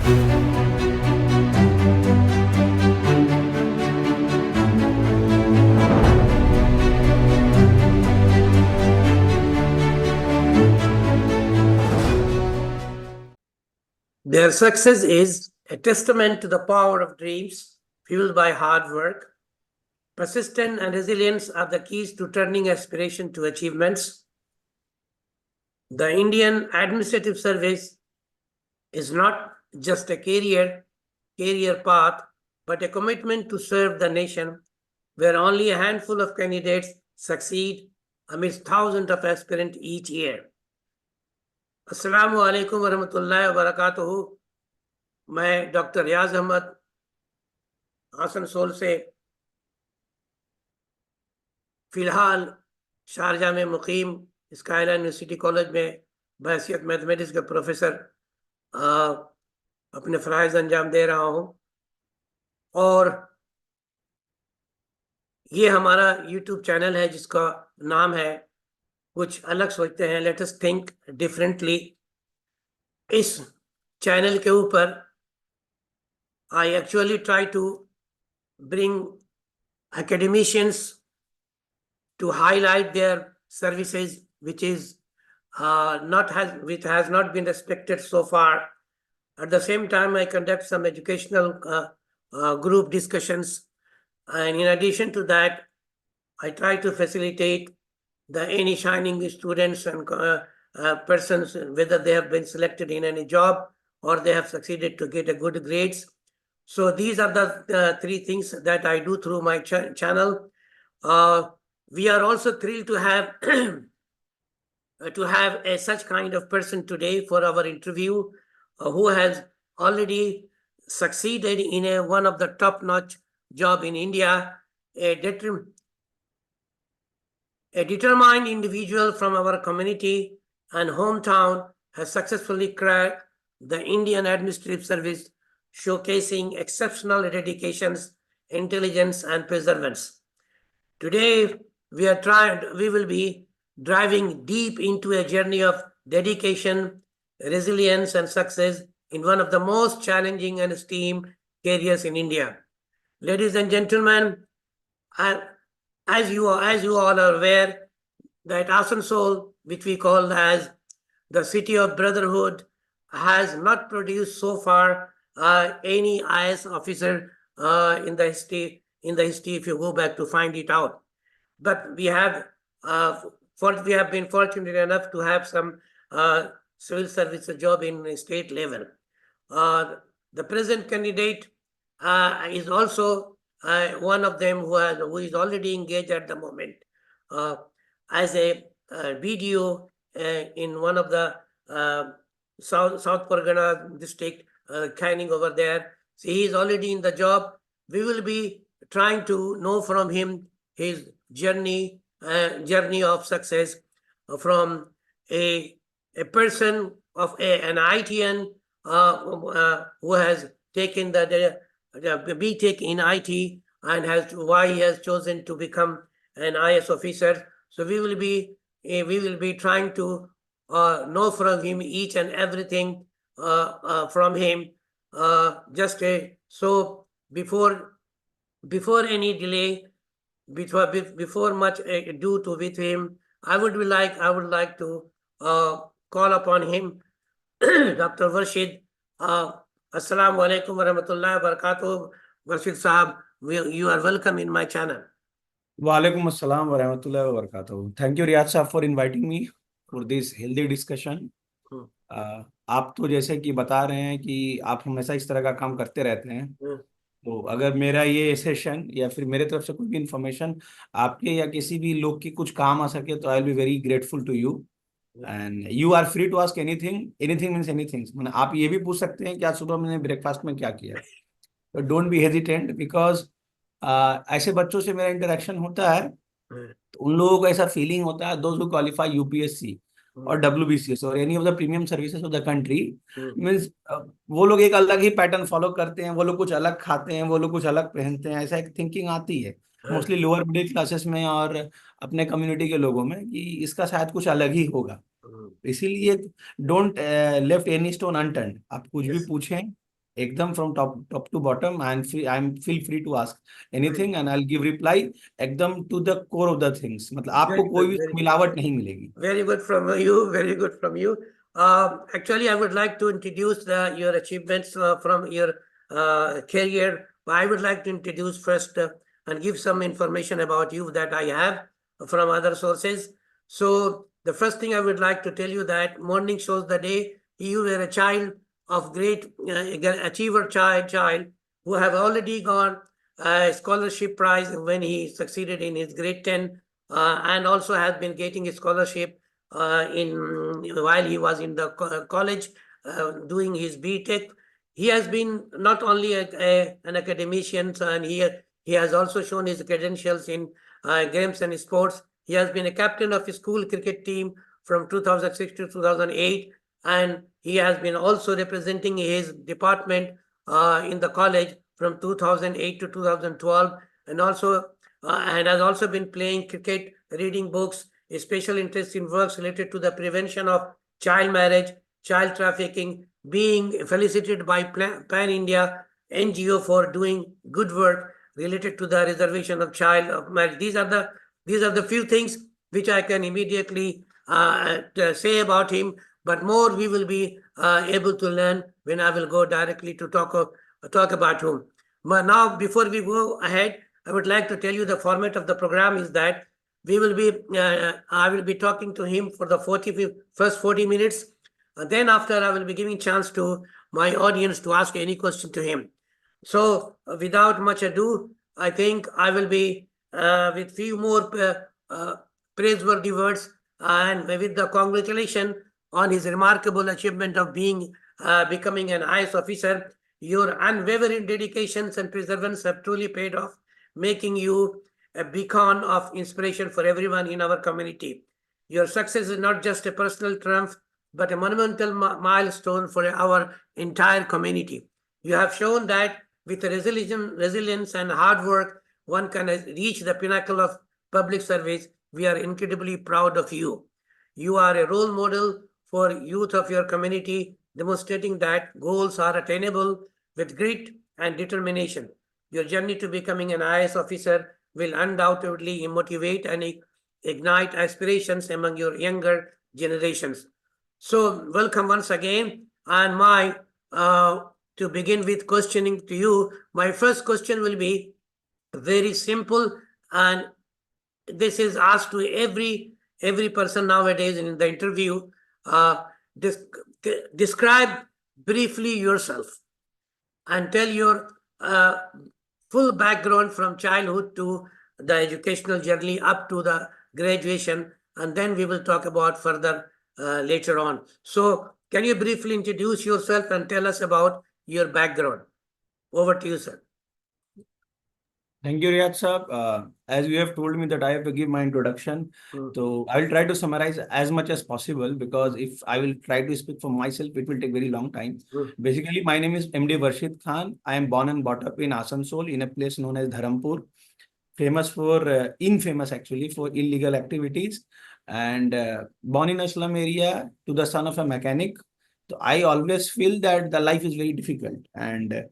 Their success is a testament to the power of dreams fueled by hard work. Persistence and resilience are the keys to turning aspiration to achievements. The Indian Administrative Service is not just a career path, but a commitment to serve the nation, where only a handful of candidates succeed amidst thousands of aspirants each year. अस्सलामु अलैकुम वरहमतुल्लाहि वबरकातुहू। मैं doctor रियाज अहमद आसनसोल से फिलहाल Sharjah में मुकीम skyline university college में बहैसियत mathematics के professor अपने फ़राइज़ अंजाम दे रहा हूँ। और ये हमारा यूट्यूब चैनल है जिसका नाम है कुछ अलग सोचते हैं, लेट अस थिंक डिफरेंटली। इस चैनल के ऊपर I actually try to bring academicians to highlight their services, which has not been respected so far. At the same time, I conduct some educational group discussions, and in addition to that, I try to facilitate any shining students and persons, whether they have been selected in any job or they have succeeded to get a good grades. So these are the three things that I do through my channel. We are also thrilled to have such kind of person today for our interview, who has already succeeded in one of the top-notch job in India. A determined individual from our community and hometown has successfully cracked the Indian Administrative Service, showcasing exceptional dedications, intelligence, and perseverance. Today, we will be driving deep into a journey of dedication, resilience, and success in one of the most challenging and esteemed careers in India. Ladies and gentlemen, as you all are aware, that Asansol, which we call as the city of brotherhood, has not produced so far any IS officer in the history. If you go back to find it out, but we have been fortunate enough to have some civil service job in state level. The present candidate is also one of them who is already engaged at the moment as a BDO in one of the South Pargana district, Canning over there. So he is already in the job. We will be trying to know from him his journey of success from a person of an ITN who has taken the BTech in IT and why he has chosen to become an IS officer. So we will be trying to know from him each and everything from him. So before any delay, before much ado to with him, I would like to call upon him, Dr. Warshid. Assalamu alaikum wa rahmatullahi wa barakatuh. Warshid Sahab, you are welcome in my channel. Walaikum assalam wa rahmatullahi wa barakatuh. Thank you, Riyad Sahab, for inviting me for this healthy discussion. आप तो जैसे कि बता रहे हैं कि आप हमेशा इस तरह का काम करते रहते हैं, तो अगर मेरा ये सेशन या फिर मेरे तरफ से कोई भी इंफॉर्मेशन आपके या किसी भी लोग की कुछ काम आ सके, तो I will be very grateful to you and you are free to ask anything means anything. मतलब आप ये भी पूछ सकते हैं कि आज सुबह मैंने ब्रेकफास्ट में क्या किया, तो डोंट बी हेजिटेंट, बिकॉज ऐसे बच्चों से मेरा इंटरेक्शन होता है तो उन लोगों को ऐसा फीलिंग होता है, दोज हु क्वालिफाई यूपीएससी और WBCS और any of the premium services of the country, means वो लोग एक अलग ही पैटर्न फॉलो करते हैं, वो लोग कुछ अलग खाते हैं, वो लोग कुछ अलग पहनते हैं, ऐसा एक थिंकिंग आती है मोस्टली लोअर मिडिल क्लासेस में और अपने कम्युनिटी के लोगों में कि इसका शायद कुछ अलग ही होगा। इसीलिए don't left any stone unturned, आप कुछ भी पूछें, एकदम from top to bottom, and feel free to ask anything and I'll give reply एकदम to the core of the things. मतलब आपको Very कोई good, भी very good. मिलावट नहीं मिलेगी. Very good from you. Very good from you. Actually, I would like to introduce your achievements from your career. I would like to introduce first and give some information about you that I have from other sources. So the first thing I would like to tell you that morning shows the day you were a child of great achiever child who have already got a scholarship prize when he succeeded in his grade 10 and also has been getting a scholarship while he was in the college doing his BTech. He has been not only an academician, and he has also shown his credentials in games and sports. He has been a captain of his school cricket team from 2006 to 2008, and he has been also representing his department in the college from 2008 to 2012, and also and has also been playing cricket, reading books, a special interest in works related to the prevention of child marriage, child trafficking, being felicitated by Pan India NGO for doing good work related to the reservation of child marriage. These are the few things which I can immediately say about him. But more we will be able to learn when I will go directly to talk about him. But now, before we go ahead, I would like to tell you the format of the program is that we will be I will be talking to him for the first 40 minutes. And then after, I will be giving chance to my audience to ask any question to him. So without much ado, I think I will be with few more praiseworthy words and with the congratulation on his remarkable achievement of becoming an IAS officer. Your unwavering dedications and perseverance have truly paid off, making you a beacon of inspiration for everyone in our community. Your success is not just a personal triumph, but a monumental milestone for our entire community. You have shown that with resilience and hard work, one can reach the pinnacle of public service. We are incredibly proud of you. You are a role model for youth of your community, demonstrating that goals are attainable with grit and determination. Your journey to becoming an IAS officer will undoubtedly motivate and ignite aspirations among your younger generations. So, welcome once again. And to begin with questioning to you, my first question will be very simple, and this is asked to every person nowadays in the interview. Describe briefly yourself and tell your full background from childhood to the educational journey up to the graduation, and then we will talk about further later on. So can you briefly introduce yourself and tell us about your background? Over to you, sir. Thank you, Riyad sir. As you have told me that I have to give my introduction, so I will try to summarize as much as possible, because if I will try to speak for myself, it will take very long time. Basically, my name is MD Varshid Khan. I am born and brought up in Asansol, in a place known as Dharampur, infamous actually for illegal activities, and born in a slum area to the son of a mechanic. So I always feel that the life is very difficult, and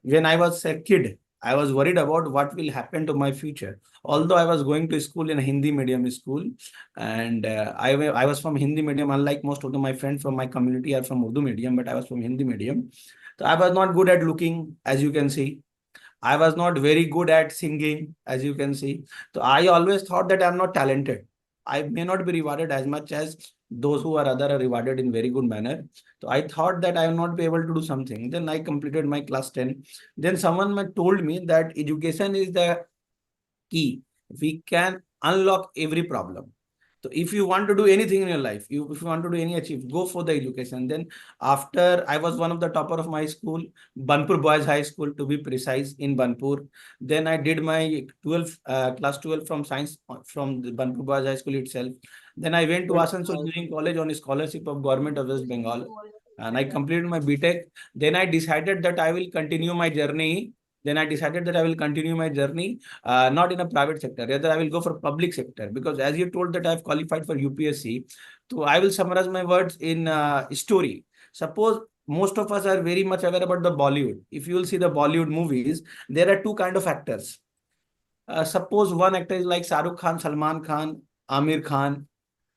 when I was a kid, I was worried about what will happen to my future. Although I was going to school in a Hindi medium school, and I was from Hindi medium, unlike most of my friends from my community are from Urdu medium, but I was from Hindi medium. So I was not good at looking, as you can see. I was not very good at singing, as you can see. So I always thought that I'm not talented. I may not be rewarded as much as those who are other are rewarded in very good manner. So I thought that I will not be able to do something. Then I completed my class 10. Then someone told me that education is the key. We can unlock every problem. So if you want to do anything in your life, if you want to do any achieve, go for the education. Then after, I was one of the topper of my school, Banpur Boys High School to be precise, in Banpur. Then I did my class 12 from science from the Banpur Boys High School itself. Then I went to Asansol Engineering College on a scholarship of Government of West Bengal, and I completed my BTech. Then I decided that I will continue my journey. Then I decided that I will continue my journey, not in a private sector, rather I will go for public sector, because as you told that I have qualified for UPSC. So I will summarize my words in story. Suppose most of us are very much aware about the Bollywood. If you will see the Bollywood movies, there are two kind of actors. Suppose one actor is like Shahrukh Khan, Salman Khan, Amir Khan,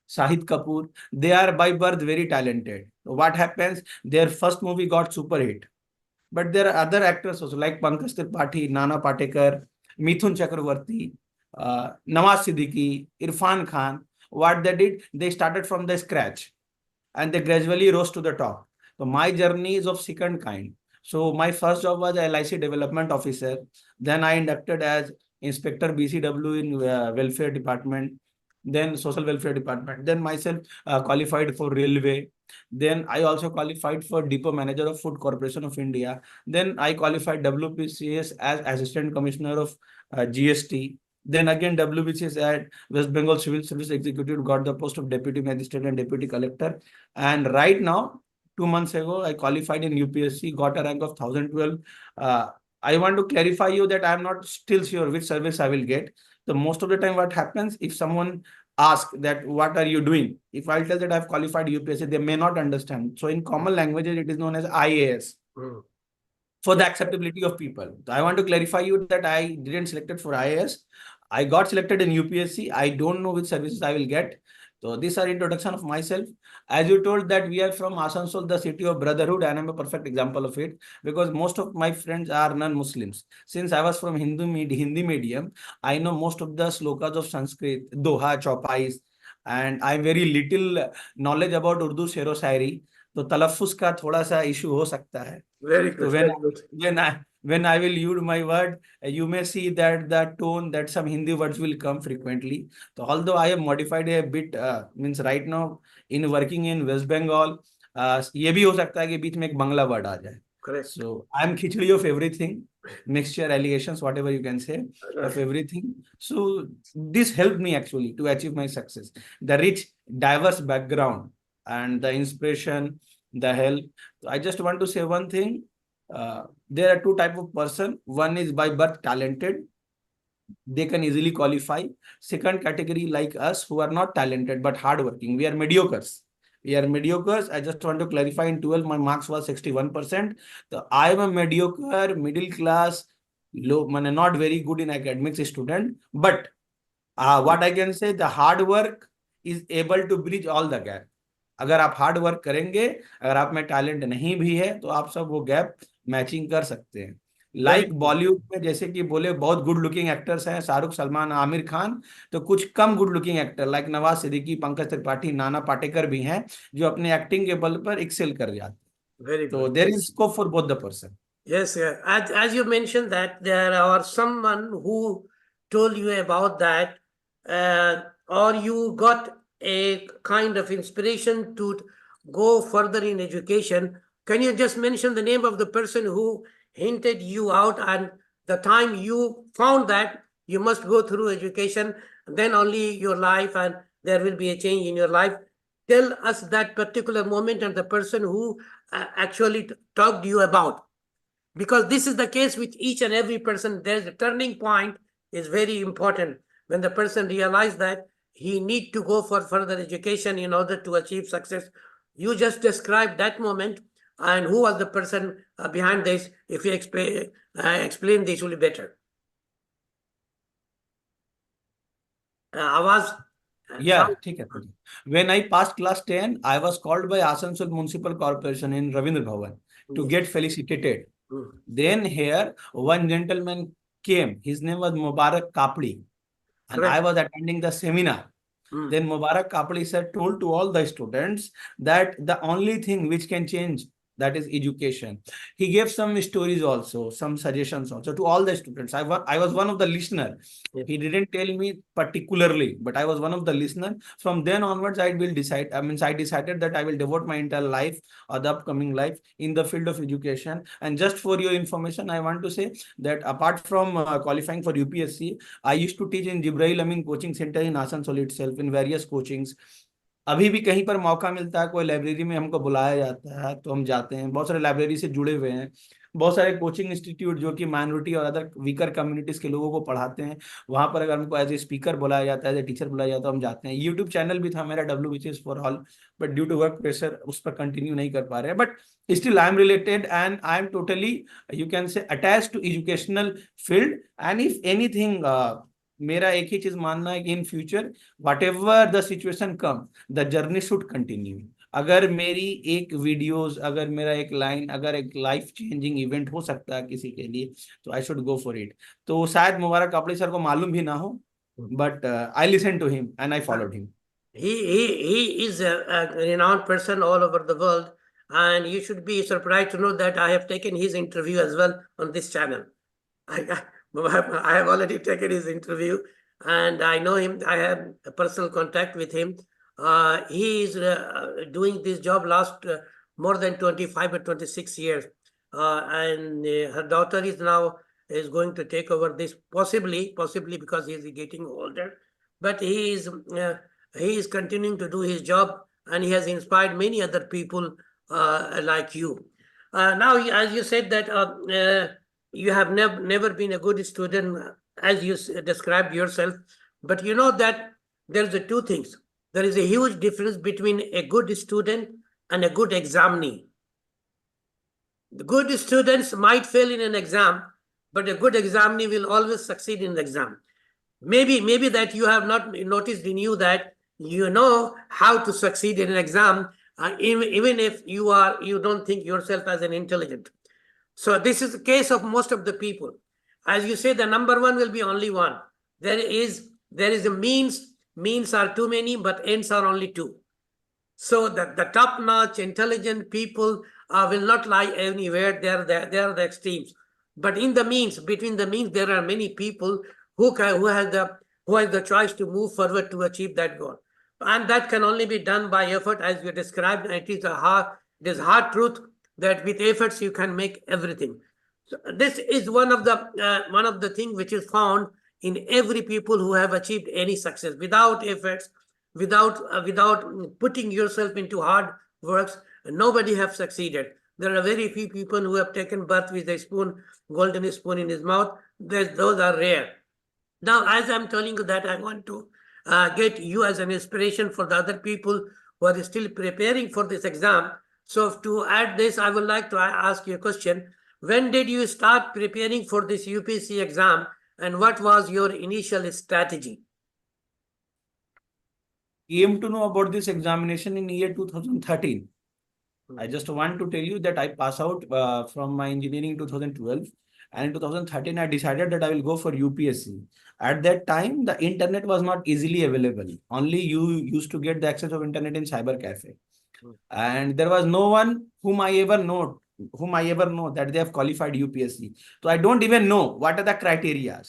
Shahid Kapoor. They are by birth very talented. What happens? Their first movie got super hit. But there are other actors also like Pankaj Tripathi, Nana Patekar, Mithun Chakravarti, Nawaz Siddiqui, Irfan Khan. What they did, they started from the scratch and they gradually rose to the top. So my journey is of second kind. So my first job was LIC development officer. Then I inducted as inspector BCW in welfare department, then social welfare department. Then myself qualified for railway. Then I also qualified for depot manager of Food Corporation of India. Then I qualified WPCS as assistant commissioner of GST. Then again WBCS at West Bengal Civil Service Executive got the post of deputy magistrate and deputy collector. And right now, 2 months ago, I qualified in UPSC, got a rank of 1012. I want to clarify you that I'm not still sure which service I will get. So most of the time, what happens if someone asks that what are you doing? If I tell that I've qualified UPSC, they may not understand. So in common languages, it is known as IAS. For the acceptability of people. So I want to clarify you that I didn't selected for IAS. I got selected in UPSC. I don't know which services I will get. So these are introduction of myself. As you told that we are from Asansol, the city of brotherhood, and I'm a perfect example of it because most of my friends are non-Muslims. Since I was from Hindi medium, I know most of the slokas of Sanskrit, Doha, Chaupais, and I very little knowledge about Urdu शेरो शायरी. तो तलफ्फुज का थोड़ा सा issue हो सकता है. Very So good, very good. when I will use my word, you may see that the tone that some Hindi words will come frequently. So although I have modified a bit, means right now in working in West Bengal, ये भी हो सकता है कि बीच में एक Bangla word आ जाए. Correct. So I'm khichdi of everything, mixture, allegations, whatever you can say, of everything. So this helped me actually to achieve my success. The rich, diverse background and the inspiration, the help. I just want to say one thing. There are two type of person. One is by birth talented. They can easily qualify. Second category like us who are not talented but hardworking. We are mediocres. We are mediocres. I just want to clarify in 12, my marks was 61%. So I am a mediocre, middle class, low, not very good in academics student. But what I can say, the hard work is able to bridge all the gap. अगर आप hard work करेंगे, अगर आप में talent नहीं भी है तो आप सब वो गैप मैचिंग कर सकते हैं. लाइक बॉलीवुड में जैसे कि बोले बहुत गुड लुकिंग एक्टर्स हैं, शाहरुख, सलमान, आमिर खान, तो कुछ come good looking actor like Nawaz Siddiqui, Pankaj Tripathi, Nana Patekar भी हैं जो अपने एक्टिंग के बल पर एक्सेल कर जाते हैं. Very तो good. There is scope for both the person. Yes, sir. As you mentioned that there are someone who told you about that, or you got a kind of inspiration to go further in education. Can you just mention the name of the person who hinted you out and the time you found that you must go through education, then only your life and there will be a change in your life. Tell us that particular moment and the person who actually talked to you about. Because this is the case with each and every person. There's a turning point is very important when the person realizes that he need to go for further education in order to achieve success. You just described that moment and who was the person behind this. If you explain this will be better. आवाज. Yeah, ठीक है. When I passed class 10, I was called by Asansol Municipal Corporation in Ravindra Bhavan to get felicitated. Then here, one gentleman came. His name was Mubarak Kapli. And I was attending the seminar. Then Mubarak Kapli said, told to all the students that the only thing which can change, that is education. He gave some stories also, some suggestions also to all the students. I was one of the listener. He didn't tell me particularly, but I was one of the listener. From then onwards, I decided that I will devote my entire life or the upcoming life in the field of education. And just for your information, I want to say that apart from qualifying for UPSC, I used to teach in Jibril Amin Coaching Center in Asansol itself in various coachings. अभी भी कहीं पर मौका मिलता है, कोई library में हमको बुलाया जाता है तो हम जाते हैं. बहुत सारे लाइब्रेरी से जुड़े हुए हैं. बहुत सारे कोचिंग इंस्टीट्यूट जो कि माइनॉरिटी और अदर वीकर कम्युनिटीज के लोगों को पढ़ाते हैं, वहां पर अगर हमको एज ए स्पीकर बुलाया जाता है, एज ए टीचर बुलाया जाता है, हम जाते हैं। यूट्यूब चैनल भी था मेरा, WBCS for all, but due to work pressure उस पर कंटिन्यू नहीं कर पा रहे हैं। But still I am related and I am totally, you can say, attach to educational field. And if anything, मेरा एक ही चीज मानना है कि in future whatever the situation come, the journey should continue. अगर मेरी एक वीडियोस, अगर मेरा एक लाइन, अगर एक लाइफ चेंजिंग इवेंट हो सकता है किसी के लिए, तो I should go for it. तो शायद मुबारक कापड़ी सर को मालूम भी ना हो, but I listen to him and I followed him. He is a renowned person all over the world, and you should be surprised to know that I have taken his interview as well on this channel. I have already taken his interview, and I know him. I have a personal contact with him. He is doing this job last more than 25 or 26 years, and her daughter is now is going to take over this, possibly because he is getting older, but he is continuing to do his job, and he has inspired many other people like you. Now, as you said that you have never been a good student, as you described yourself, but you know that there's the two things. There is a huge difference between a good student and a good examinee. The good students might fail in an exam, but a good examinee will always succeed in the exam. Maybe that you have not noticed in you that you know how to succeed in an exam, even if you don't think yourself as an intelligent. So this is the case of most of the people. As you say, the number one will be only one. There is a means are too many, but ends are only two. So the top-notch, intelligent people will not lie anywhere. They are the extremes. But in the means, between the means, there are many people who has the choice to move forward to achieve that goal. And that can only be done by effort, as you described. It is hard truth that with efforts you can make everything. So this is one of the things which is found in every people who have achieved any success. Without efforts, without putting yourself into hard works, nobody have succeeded. There are very few people who have taken birth with a golden spoon in his mouth. Those are rare. Now, as I'm telling you that, I want to get you as an inspiration for the other people who are still preparing for this exam. So to add this, I would like to ask you a question. When did you start preparing for this UPSC exam, and what was your initial strategy? Came to know about this examination in year 2013. I just want to tell you that I pass out from my engineering in 2012, and in 2013 I decided that I will go for UPSC. At that time, the internet was not easily available. Only you used to get the access of internet in cyber cafe, and there was no one whom I ever know that they have qualified UPSC. So I don't even know what are the criteria.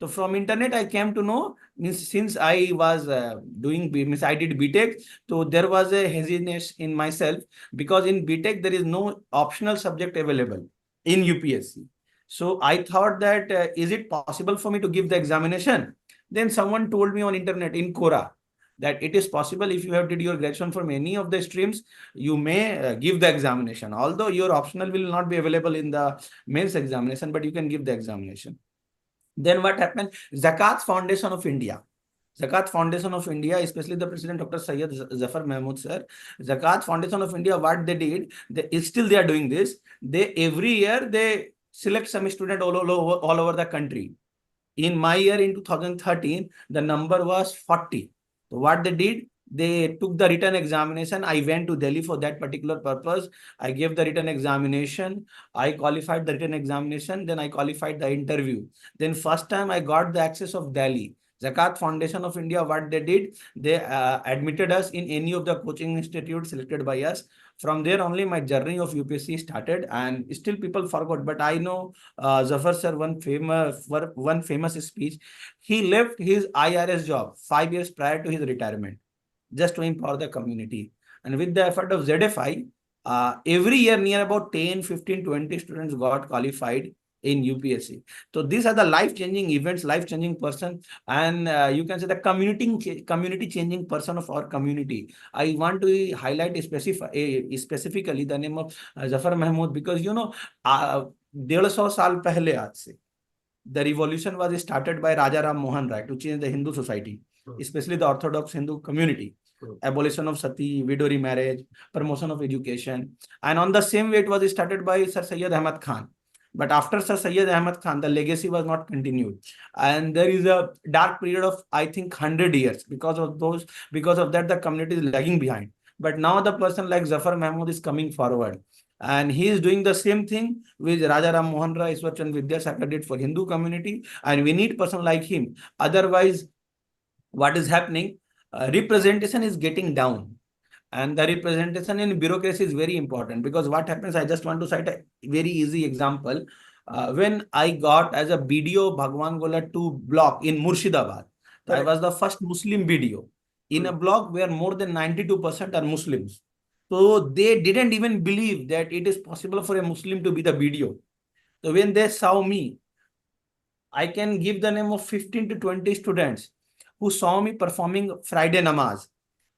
So from internet, I came to know, since I was I did BTech, so there was a hesitance in myself, because in BTech, there is no optional subject available in UPSC. So I thought that, is it possible for me to give the examination? Then someone told me on internet in Quora that it is possible, if you have did your graduation from any of the streams, you may give the examination. Although your optional will not be available in the mains examination, but you can give the examination. Then what happened? Zakat Foundation of India, especially the President Dr. Syed Zafar Mahmood sir, Zakat Foundation of India, what they did, they are doing this. They every year they select some student all over the country. In my year in 2013, the number was 40. So what they did, they took the written examination. I went to Delhi for that particular purpose. I gave the written examination. I qualified the written examination. Then I qualified the interview. Then first time I got the access of Delhi. Zakat Foundation of India, what they did, they admitted us in any of the coaching institutes selected by us. From there only my journey of UPSC started, and still people forgot. But I know Zafar sir, one famous speech. He left his IRS job 5 years prior to his retirement, just to empower the community. And with the effort of ZFI, every year near about 10, 15, 20 students got qualified in UPSC. So these are the life-changing events, life-changing person, and you can say the community-changing person of our community. I want to highlight specifically the name of Zafar Mahmood, because 150 साल पहले आज से the revolution was started by Raja Ram Mohan Rai to change the Hindu society, especially the Orthodox Hindu community. Abolition of sati, widow remarriage, promotion of education, and on the same way it was started by Sir Syed Ahmad Khan. But after Sir Syed Ahmad Khan, the legacy was not continued, and there is a dark period of, I think, 100 years because of that the community is lagging behind. But now the person like Zafar Mahmood is coming forward, and he is doing the same thing which Raja Ram Mohan Rai, Ishwar Chand Vidyasagar did for Hindu community, and we need person like him. Otherwise, what is happening? Representation is getting down, and the representation in bureaucracy is very important, because what happens, I just want to cite a very easy example. When I got as a BDO Bhagwan Gola 2 block in Murshidabad, I was the first Muslim BDO in a block where more than 92% are Muslims. So they didn't even believe that it is possible for a Muslim to be the BDO. So when they saw me, I can give the name of 15 to 20 students who saw me performing Friday namaz.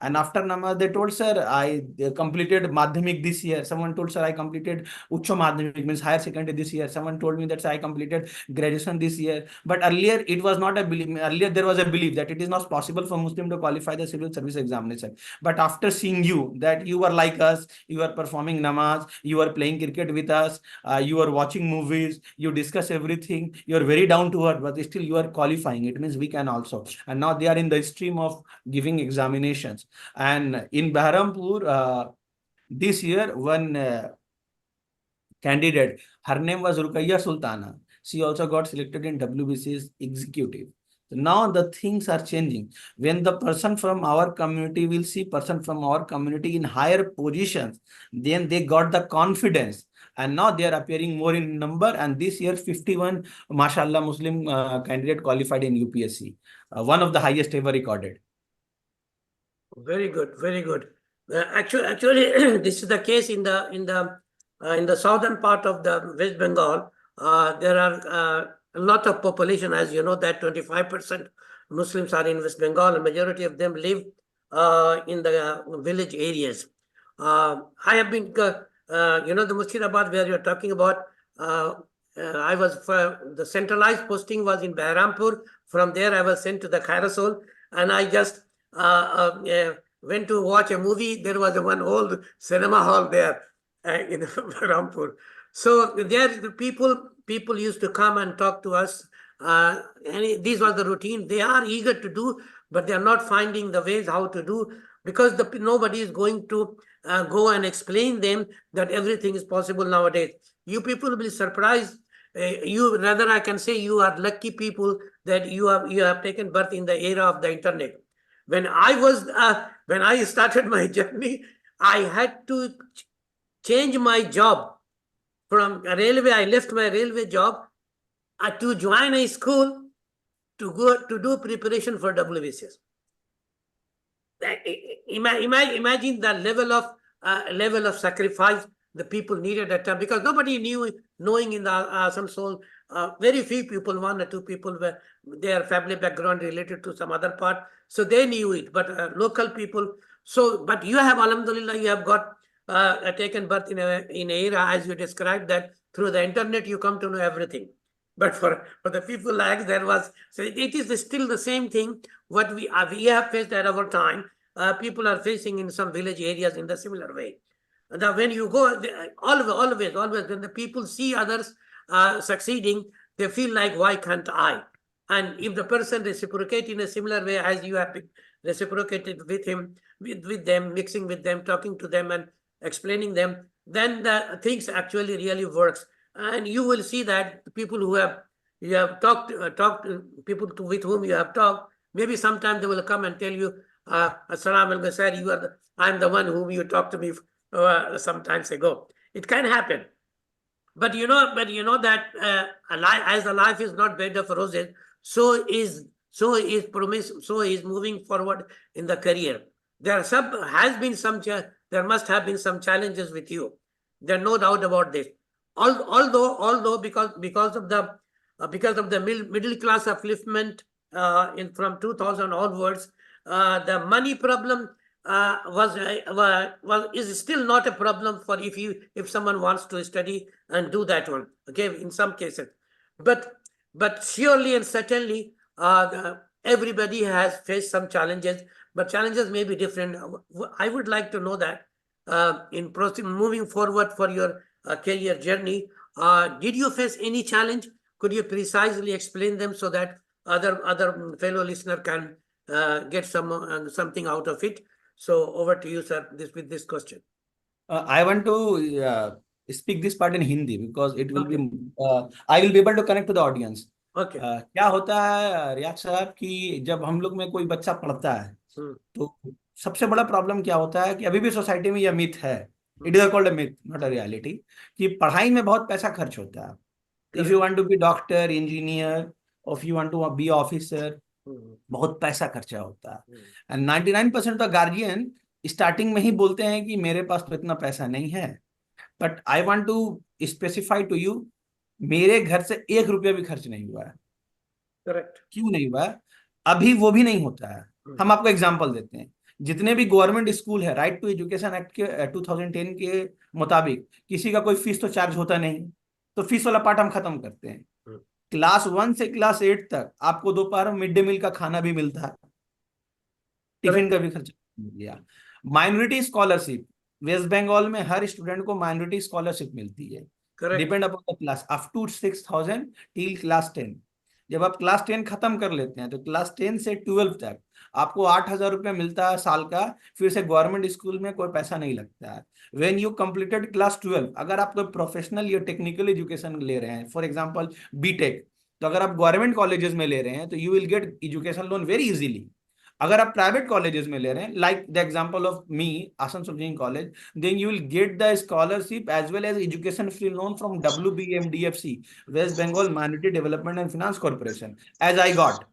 And after namaz, they told, sir, I completed Madhyamik this year. Someone told, sir, I completed Ucha Madhyamik, means higher secondary this year. Someone told me that, sir, I completed graduation this year. But earlier, it was not a belief. Earlier, there was a belief that it is not possible for Muslim to qualify the civil service examination. But after seeing you, that you are like us, you are performing namaz, you are playing cricket with us, you are watching movies, you discuss everything, you are very down to earth, but still you are qualifying. It means we can also. And now they are in the stream of giving examinations. And in Baharampur, this year, one candidate, her name was Rukaiya Sultana. She also got selected in WBC's executive. So now the things are changing. When the person from our community will see person from our community in higher positions, then they got the confidence. And now they are appearing more in number. And this year, 51, mashallah, Muslim candidate qualified in UPSC. One of the highest ever recorded. Very good, very good. Actually, this is the case in the southern part of the West Bengal. There are a lot of population, as you know, that 25% Muslims are in West Bengal. A majority of them live in the village areas. I have been, the Murshidabad where you're talking about. I was the centralized posting was in Baharampur. From there, I was sent to the Khairasol, and I just went to watch a movie. There was one old cinema hall there in Rampur. So there, the people used to come and talk to us. And these were the routine. They are eager to do, but they are not finding the ways how to do, because nobody is going to go and explain them that everything is possible nowadays. You people will be surprised. Rather, I can say you are lucky people that you have taken birth in the era of the internet. When I started my journey, I had to change my job from a railway. I left my railway job to join a school to go to do preparation for WBCS. Imagine the level of sacrifice the people needed at time, because nobody knowing in the Asansol, very few people, one or two people were their family background related to some other part, so they knew it. But local people. So, but you have, alhamdulillah, you have got taken birth in an era, as you described, that through the internet you come to know everything. But for the people like there was, so it is still the same thing what we have faced at our time. People are facing in some village areas in the similar way. Now, when you go, always, when the people see others succeeding, they feel like, why can't I? And if the person reciprocates in a similar way as you have reciprocated with him, with them, mixing with them, talking to them and explaining them, then the things actually really works. And you will see that the people who you have talked people with whom you have talked, maybe sometime they will come and tell you, Assalamu alaikum, sir, I'm the one whom you talked to me some times ago. It can happen. But you know that as the life is not bed of roses, so is moving forward in the career. There must have been some challenges with you. There's no doubt about this. although because of the middle class upliftment in from 2000 onwards, the money problem is still not a problem for if someone wants to study and do that one. Okay, in some cases, but surely and certainly everybody has faced some challenges, but challenges may be different. I would like to know that in moving forward for your career journey, did you face any challenge? Could you precisely explain them so that other fellow listener can get something out of it? So over to you, sir, with this question. I want to speak this part in Hindi because it will Okay. be I will be able to connect to the audience. Okay. क्या होता है रियाज साहब कि जब हम लोग में कोई बच्चा पढ़ता है तो सबसे बड़ा प्रॉब्लम क्या होता है कि अभी भी सोसाइटी में यह मिथ है, it is called a myth not a reality, कि पढ़ाई में बहुत पैसा खर्च होता है. If you want to be doctor, engineer, और if you want to be officer, बहुत पैसा खर्चा होता है. And 99% of the guardian starting में ही बोलते हैं कि मेरे पास तो इतना पैसा नहीं है. But I want to specify to you, मेरे घर से 1 रुपया भी खर्च नहीं हुआ है. करेक्ट. क्यों नहीं हुआ है? अभी वो भी नहीं होता है. हम आपको एग्जांपल देते हैं. जितने भी गवर्नमेंट स्कूल है, राइट टू एजुकेशन एक्ट के 2010 के मुताबिक किसी का कोई फीस तो चार्ज होता नहीं, तो फीस वाला पार्ट हम खत्म करते हैं. क्लास 1 से क्लास 8 तक आपको दोपहर में मिड डे मील का खाना भी मिलता है, टिफिन का भी खर्चा मिल गया. माइनॉरिटी स्कॉलरशिप, वेस्ट बंगाल में हर स्टूडेंट को माइनॉरिटी स्कॉलरशिप मिलती है, depend upon the class, up to 6,000 till class 10. जब आप क्लास 10 खत्म कर लेते हैं तो क्लास 10 से 12 तक आपको 8,000 रुपया मिलता है साल का. फिर से गवर्नमेंट स्कूल में कोई पैसा नहीं लगता है. व्हेन यू कंप्लीटेड क्लास 12, अगर आप कोई प्रोफेशनल या टेक्निकल एजुकेशन ले रहे हैं, फॉर एग्जांपल बीटेक, तो अगर आप गवर्नमेंट कॉलेजेस में ले रहे हैं तो you will get education loan very easily. अगर आप प्राइवेट कॉलेजेस में ले रहे हैं, like the example of me, Asansol engineering college, then you will get the scholarship as well as education free loan from WBMDFC, West Bengal minority development and finance corporation, as I got.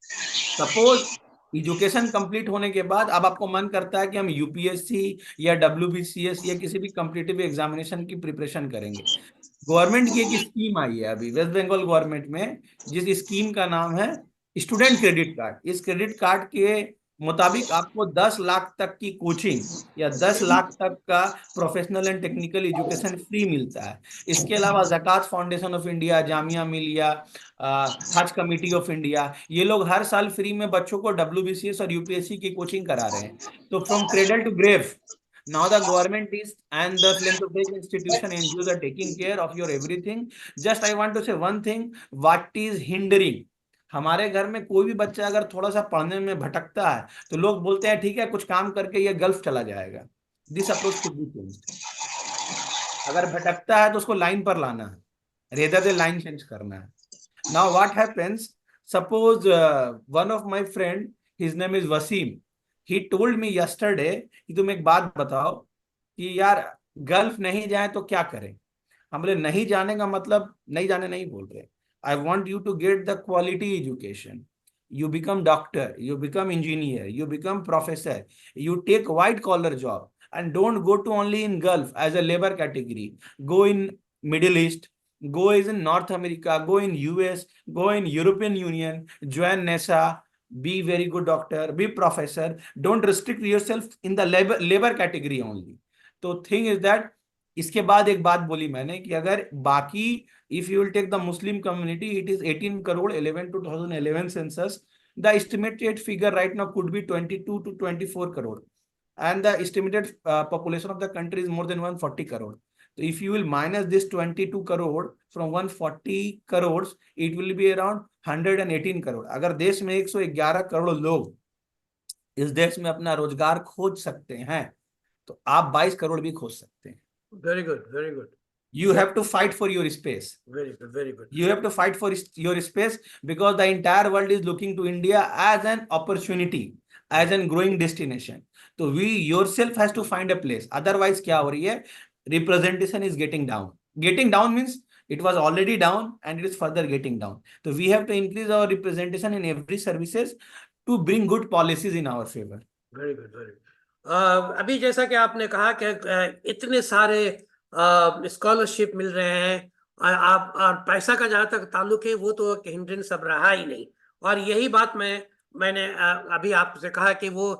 Suppose education complete होने के बाद अब आपको मन करता है कि हम यूपीएससी या WBCS या किसी भी कॉम्पिटिटिव एग्जामिनेशन की प्रिपरेशन करेंगे. गवर्नमेंट की एक स्कीम आई है अभी वेस्ट बंगाल गवर्नमेंट में, जिस स्कीम का नाम है स्टूडेंट क्रेडिट कार्ड. इस क्रेडिट कार्ड के मुताबिक आपको 10 लाख तक की कोचिंग या 10 लाख तक का professional and technical education free मिलता है. इसके अलावा ज़कात foundation of India, Jamia Millia, हज कमेटी ऑफ इंडिया, ये लोग हर साल फ्री में बच्चों को WBCS और UPSC की कोचिंग करा रहे हैं. तो from cradle to grave, now the government is and the philanthropic institution NGOs are taking care of your everything. Just I want to say one thing, what is hindering, हमारे घर में कोई भी बच्चा अगर थोड़ा सा पढ़ने में भटकता है तो लोग बोलते हैं ठीक है कुछ काम करके ये गल्फ चला जाएगा. This approach should be changed. अगर भटकता है तो उसको लाइन पर लाना है, रेदर देन लाइन चेंज करना है. Now what happens, suppose one of my friend, his name is Wasim, he told me yesterday कि तुम एक बात बताओ कि यार गल्फ नहीं जाए तो क्या करें. हम बोले नहीं जाने का मतलब नहीं जाने नहीं बोल रहे. I want you to get the quality education. You become doctor, you become engineer, you become professor, you take white collar job, and don't go to only in Gulf as a labor category. Go in Middle East, go in North America, go in US, go in European Union, join NASA, be very good doctor, be professor. Don't restrict yourself in the labor category only. So thing is that इसके बाद एक बात बोली मैंने कि अगर बाकी, if you will take the Muslim community, it is 18 crore 11 to 2011 census. The estimated figure right now could be 22 to 24 crore, and the estimated population of the country is more than 140 crore. So if you will minus this 22 crore from 140 crores, it will be around 118 crore. अगर देश में 111 करोड़ लोग इस देश में अपना रोजगार खोज सकते हैं तो आप 22 करोड़ भी खोज सकते हैं. Very good, very good. You have to fight for your space. Very good, very good. You have to fight for your space because the entire world is looking to India as an opportunity, as a growing destination. So we yourself has to find a place. Otherwise क्या हो रही है, representation is getting down. Getting down means it was already down and it is further getting down. So we have to increase our representation in every services to bring good policies in our favor. Very good, very good. अभी जैसा कि आपने कहा कि इतने सारे scholarship मिल रहे हैं, और पैसा का जहां तक ताल्लुक है वो तो एक हिंड्रेंस अब रहा ही नहीं। और यही बात मैंने अभी आपसे कहा कि वो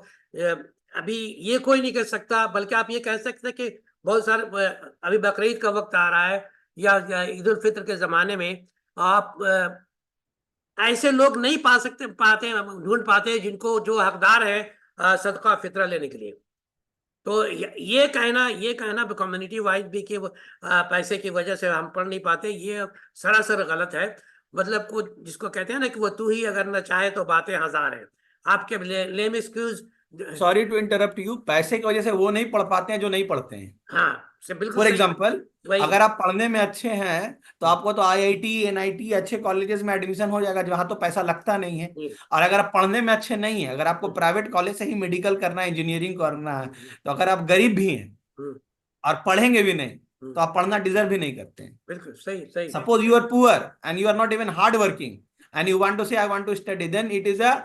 अभी ये कोई नहीं कर सकता, बल्कि आप ये कह सकते हैं कि बहुत सारे अभी बकरीद का वक्त आ रहा है, या ईद उल फित्र के जमाने में आप ऐसे लोग नहीं पाते ढूंढ पाते जिनको जो हकदार है सदका फितरा लेने के लिए। तो ये कहना कम्युनिटी वाइज भी कि वो पैसे की वजह से हम पढ़ नहीं पाते, ये सरासर गलत है। मतलब को जिसको कहते हैं ना कि वो तू ही अगर न चाहे तो बातें हजार हैं। आपके lame excuse. Sorry to interrupt you, पैसे की वजह से वो नहीं पढ़ पाते हैं जो नहीं पढ़ते हैं। हाँ, से बिल्कुल फॉर सही। एग्जाम्पल, वही। अगर आप पढ़ने में अच्छे हैं तो आपको तो आईआईटी एनआईटी अच्छे कॉलेजेस में एडमिशन हो जाएगा जहां तो पैसा लगता नहीं है। हम्म, और अगर आप पढ़ने में अच्छे नहीं है, अगर आपको प्राइवेट कॉलेज से ही मेडिकल करना है, इंजीनियरिंग करना है, तो अगर आप गरीब भी हैं हम्म, और पढ़ेंगे भी नहीं हम्म, तो आप पढ़ना डिजर्व भी नहीं करते हैं। बिल्कुल सही सही। Suppose you are poor and you are not even hard working and you want to say I want to study, then it is a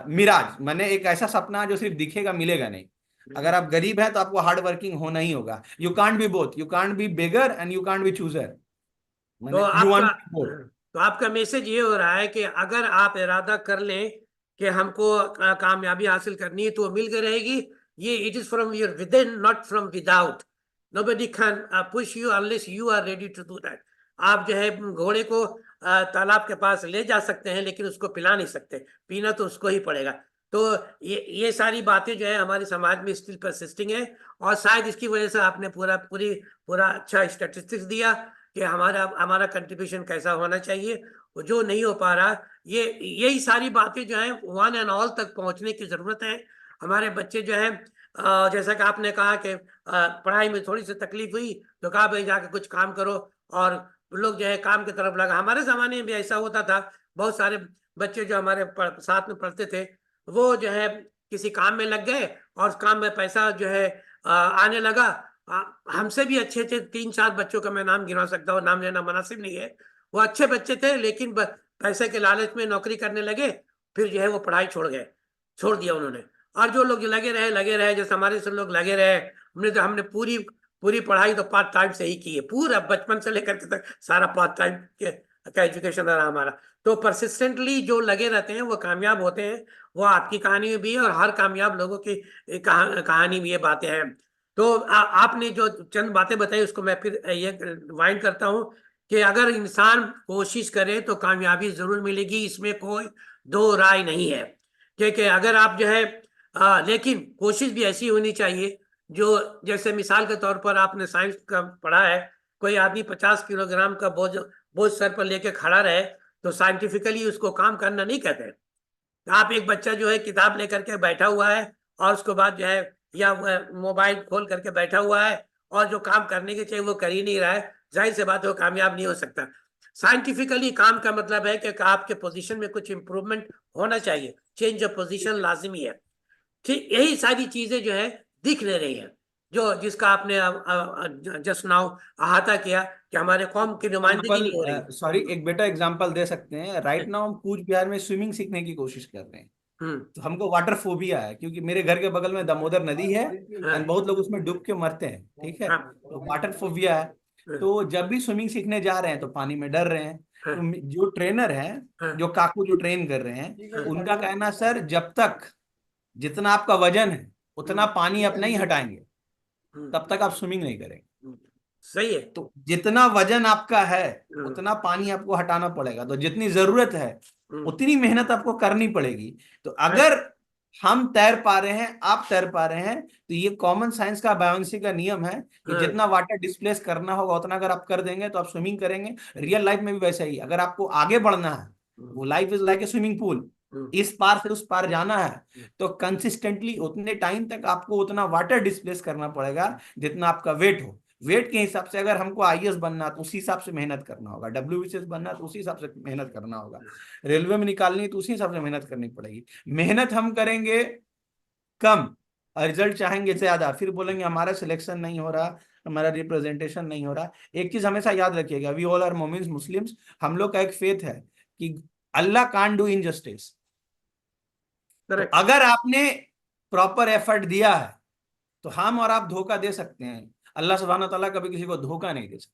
mirage, माने एक ऐसा सपना जो सिर्फ दिखेगा, मिलेगा नहीं। अगर आप गरीब हैं तो आपको हार्ड वर्किंग होना ही होगा। You can't be both, you can't be beggar and you can't be chooser, तो माने यू आपका वांट बोथ। तो आपका मैसेज ये हो रहा है कि अगर आप इरादा कर लें कि हमको कामयाबी हासिल करनी है तो वो मिल के रहेगी। ये it is from your within, not from without. Nobody can push you unless you are ready to do that. आप जो है घोड़े को तालाब के पास ले जा सकते हैं, लेकिन उसको पिला नहीं सकते, पीना तो उसको ही पड़ेगा। तो ये सारी बातें जो है हमारे समाज में स्टिल परसिस्टिंग है। और शायद इसकी वजह से आपने पूरा अच्छा स्टैटिस्टिक्स दिया कि हमारा हमारा कंट्रीब्यूशन कैसा होना चाहिए। वो जो नहीं हो पा रहा, यही सारी बातें जो है वन एंड ऑल तक पहुंचने की जरूरत है। हमारे बच्चे जो है जैसा कि आपने कहा कि पढ़ाई में थोड़ी सी तकलीफ हुई तो कहा भाई जाके कुछ काम करो, और लोग जो है काम की तरफ लगा। हमारे जमाने में भी ऐसा होता था। बहुत सारे बच्चे जो हमारे साथ में पढ़ते थे वो जो है किसी काम में लग गए, और उस काम में पैसा जो है आने लगा। हमसे भी अच्छे थे, 3-4 बच्चों का मैं नाम गिना सकता हूँ, नाम लेना मुनासिब नहीं है। वो अच्छे बच्चे थे, लेकिन पैसे के लालच में नौकरी करने लगे, फिर जो है वो पढ़ाई छोड़ दिया उन्होंने। और जो लोग लगे रहे जैसे हमारे से लोग लगे रहे, हमने पूरी पूरी पढ़ाई तो पार्ट टाइम से ही की है, पूरा बचपन से लेकर के तक सारा पार्ट टाइम का एजुकेशन रहा हमारा। तो परसिस्टेंटली जो लगे रहते हैं वो कामयाब होते हैं। वो आपकी कहानी में भी है, और हर कामयाब लोगों की कहानी में ये बातें हैं। तो आपने जो चंद बातें बताई उसको मैं फिर ये वाइंड करता हूँ कि अगर इंसान कोशिश करे तो कामयाबी जरूर मिलेगी, इसमें कोई दो राय नहीं है। क्योंकि अगर आप जो है लेकिन कोशिश भी ऐसी होनी चाहिए जो, जैसे मिसाल के तौर पर आपने साइंस का पढ़ा है, कोई आदमी 50 किलोग्राम का बोझ सर पर लेके खड़ा रहे तो साइंटिफिकली उसको काम करना नहीं कहते। आप एक बच्चा जो है किताब लेकर के बैठा हुआ है, और उसके बाद जो है या मोबाइल खोल करके बैठा हुआ है, और जो काम करने के चाहिए वो कर ही नहीं रहा है, जाहिर सी बात है वो कामयाब नहीं हो सकता। साइंटिफिकली काम का मतलब है कि आपके पोजीशन में कुछ इंप्रूवमेंट होना चाहिए, चेंज ऑफ पोजीशन लाजिमी है। ठीक यही सारी चीजें जो है दिख नहीं रही है, जो जिसका आपने जस्ट नाउ अहाता किया कि हमारे कौम की नुमाइंदगी नहीं हो रही। एग्जाम्पल, सॉरी, एक बेटर एग्जाम्पल दे सकते हैं। राइट नाउ हम कूच बिहार में स्विमिंग सीखने की कोशिश कर रहे हैं। हम्म। तो हमको वाटर फोबिया है क्योंकि मेरे घर के बगल में दामोदर नदी है हाँ, एंड बहुत लोग उसमें डूब के मरते हैं, ठीक है। हाँ, तो वाटर फोबिया है। हाँ, तो जब भी स्विमिंग सीखने जा रहे हैं तो पानी में डर रहे हैं। हाँ, तो जो ट्रेनर है, हाँ, जो काकू जो ट्रेन कर रहे हैं, हाँ, उनका कहना, सर जब तक जितना आपका वजन है उतना पानी आप नहीं हटाएंगे हम्म, तब तक आप स्विमिंग नहीं करेंगे। हम्म, सही है। तो जितना वजन आपका है हम्म, उतना पानी आपको हटाना पड़ेगा, तो जितनी जरूरत है हम्म, उतनी मेहनत आपको करनी पड़ेगी। तो right, अगर हम तैर पा रहे हैं, आप तैर पा रहे हैं, तो ये कॉमन साइंस का बायोन्सी का नियम है कि हाँ, जितना वाटर डिस्प्लेस करना होगा उतना अगर आप कर देंगे तो आप स्विमिंग करेंगे। रियल लाइफ में भी वैसा ही, अगर आपको आगे बढ़ना है, वो life is like a swimming pool, hmm, इस पार से उस पार जाना है, तो कंसिस्टेंटली उतने टाइम तक आपको उतना वाटर डिस्प्लेस करना पड़ेगा जितना आपका वेट हो। वेट के हिसाब से अगर हमको आईएएस बनना तो उसी हिसाब से मेहनत करना होगा, डब्ल्यूबीसीएस बनना तो उसी हिसाब से मेहनत करना होगा, रेलवे में निकालनी है तो उसी हिसाब से मेहनत करनी पड़ेगी। मेहनत हम करेंगे कम और रिजल्ट चाहेंगे ज्यादा, फिर बोलेंगे हमारा सिलेक्शन नहीं हो रहा, हमारा रिप्रेजेंटेशन नहीं हो रहा। एक चीज हमेशा याद रखिएगा, वी ऑल आर मोमिन्स मुस्लिम्स, हम लोग का एक फेथ है कि अल्लाह कांट डू इनजस्टिस। तो correct, अगर आपने प्रॉपर एफर्ट दिया है तो हम और आप धोखा दे सकते हैं। अल्लाह सुब्हानहू तआला कभी किसी को धोखा नहीं दे सकते।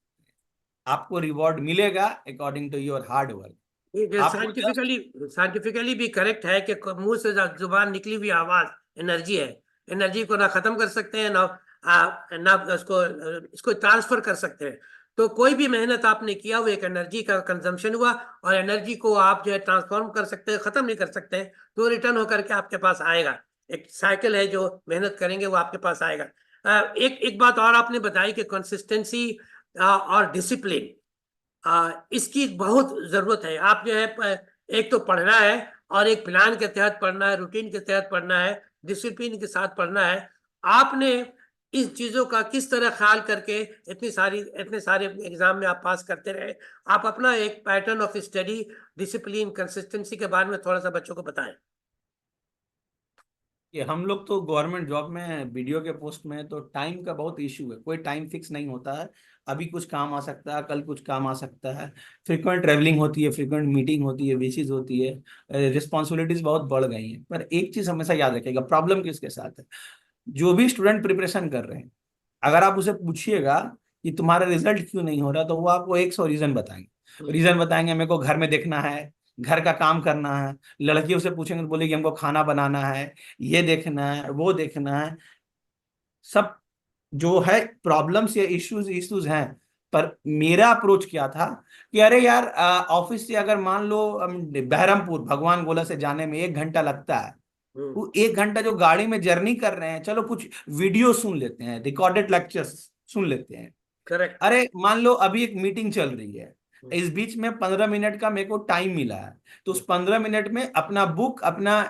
आपको रिवॉर्ड मिलेगा according to your hard work. ये आपको जस्ट साइंटिफिकली भी करेक्ट है कि मुंह से जुबान निकली हुई आवाज एनर्जी है। एनर्जी को ना खत्म कर सकते हैं, ना उसको इसको ट्रांसफर कर सकते हैं। तो कोई भी मेहनत आपने किया वो एक एनर्जी का कंजम्पशन हुआ, और एनर्जी को आप जो है ट्रांसफॉर्म कर सकते हैं, खत्म नहीं कर सकते हैं, तो रिटर्न होकर के आपके पास आएगा। एक साइकिल है, जो मेहनत करेंगे वो आपके पास आएगा। एक बात और आपने बताई कि कंसिस्टेंसी और डिसिप्लिन, इसकी बहुत जरूरत है। आप जो है एक तो पढ़ना है, और एक प्लान के तहत पढ़ना है, रूटीन के तहत पढ़ना है, डिसिप्लिन के साथ पढ़ना है। आपने इन चीजों का किस तरह ख्याल करके इतने सारे एग्जाम में आप पास करते रहे? आप अपना एक pattern of study, discipline, consistency के बारे में थोड़ा सा बच्चों को बताएं। कि हम लोग तो गवर्नमेंट जॉब में, वीडियो के पोस्ट में, तो टाइम का बहुत इशू है। कोई टाइम फिक्स नहीं होता है। अभी कुछ काम आ सकता है, कल कुछ काम आ सकता है। फ्रीक्वेंट ट्रैवलिंग होती है, फ्रीक्वेंट मीटिंग होती है, विशेष होती है, रिस्पॉन्सिबिलिटीज बहुत बढ़ गई हैं। पर एक चीज हमेशा याद रखिएगा, प्रॉब्लम किसके साथ है? जो भी स्टूडेंट प्रिपरेशन कर रहे हैं, अगर आप उसे पूछिएगा कि तुम्हारा रिजल्ट क्यों नहीं हो रहा, तो वो आपको 100 रीजन बताएंगे। रीजन बताएंगे, मेरे को घर में देखना है, घर का काम करना है। लड़कियों से पूछेंगे तो बोलेगी हमको खाना बनाना है, ये देखना है, वो देखना है। सब जो है प्रॉब्लम्स या इश्यूज इश्यूज हैं। पर मेरा अप्रोच क्या था कि अरे यार, ऑफिस से अगर मान लो बहरमपुर भगवान गोला से जाने में 1 घंटा लगता है, वो 1 घंटा जो गाड़ी में जर्नी कर रहे हैं, चलो कुछ वीडियो सुन लेते हैं, रिकॉर्डेड लेक्चर्स सुन लेते हैं। करेक्ट। अरे मान लो अभी एक मीटिंग चल रही है, इस बीच में 15 मिनट का मेरे को टाइम मिला है, तो उस 15 मिनट में अपना बुक अपना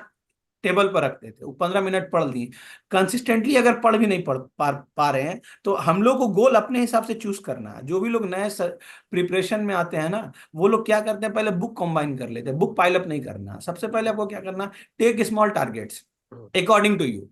टेबल पर रखते थे, वो 15 मिनट पढ़ लिए। कंसिस्टेंटली अगर पढ़ भी नहीं पा रहे हैं, तो हम लोग को गोल अपने हिसाब से चूज करना है। जो भी लोग नए प्रिपरेशन में आते हैं ना, वो लोग क्या करते हैं, पहले बुक कंबाइन कर लेते हैं। बुक पाइल अप नहीं करना। सबसे पहले आपको क्या करना, take small targets according to you.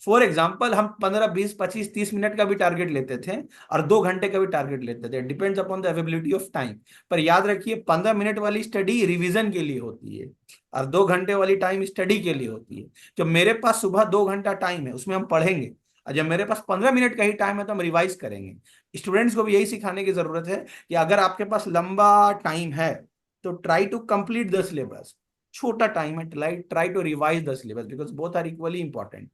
For example, हम 15, 20, 25, 30 मिनट का भी टारगेट लेते थे, और 2 घंटे का भी टारगेट लेते थे, depends upon the availability of time. पर याद रखिए, 15 मिनट वाली स्टडी रिवीजन के लिए होती है, और 2 घंटे वाली टाइम स्टडी के लिए होती है। जब मेरे पास सुबह 2 घंटा टाइम है, उसमें हम पढ़ेंगे, और जब मेरे पास 15 मिनट का ही टाइम है, तो हम रिवाइज करेंगे। स्टूडेंट्स को भी यही सिखाने की जरूरत है कि अगर आपके पास लंबा टाइम है, तो try to complete the syllabus. छोटा टाइम है, try to revise the syllabus, because both are equally important.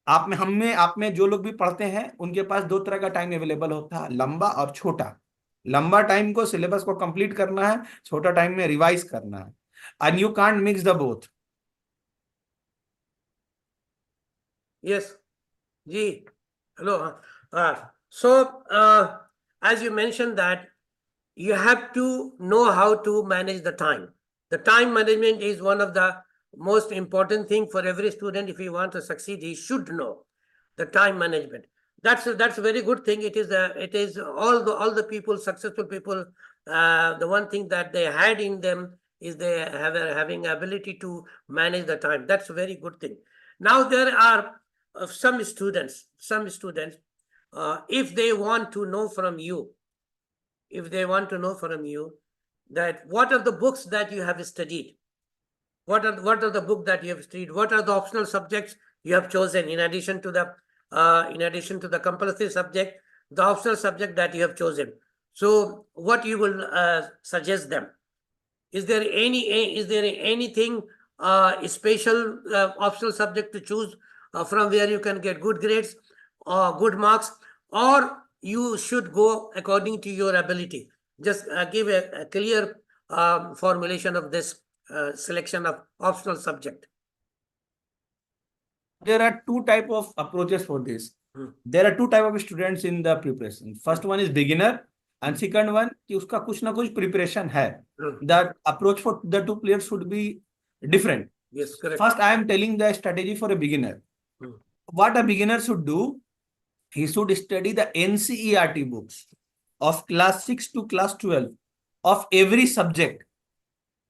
आप में जो लोग भी पढ़ते हैं, उनके पास 2 तरह का टाइम अवेलेबल होता है, लंबा और छोटा। लंबा टाइम को, सिलेबस को कंप्लीट करना है, छोटा टाइम में रिवाइज करना है, and you can't mix the both. Yes जी। Hello. so as you mentioned that you have to know how to manage the time. The time management is one of the most important thing for every student. If he wants to succeed, he should know the time management. That's a very good thing. It is all the people, successful people, the one thing that they had in them is they having ability to manage the time. That's a very good thing. Now there are some students, if they want to know from you, that what are the books that you have studied, what are the book that you have studied, what are the optional subjects you have chosen in addition to the compulsory subject, the optional subject that you have chosen. So what you will suggest them? Is there anything special optional subject to choose from where you can get good grades or good marks, or you should go according to your ability? Just give a clear formulation of this selection of optional subject. There are two type of approaches for this. There are two type of students in the preparation. First one is beginner, and second one कि उसका कुछ ना कुछ preparation है. That approach for the two players should be different. Yes, correct. First, I am telling the strategy for a beginner. What a beginner should do, he should study the NCERT books of class 6 to class 12 of every subject.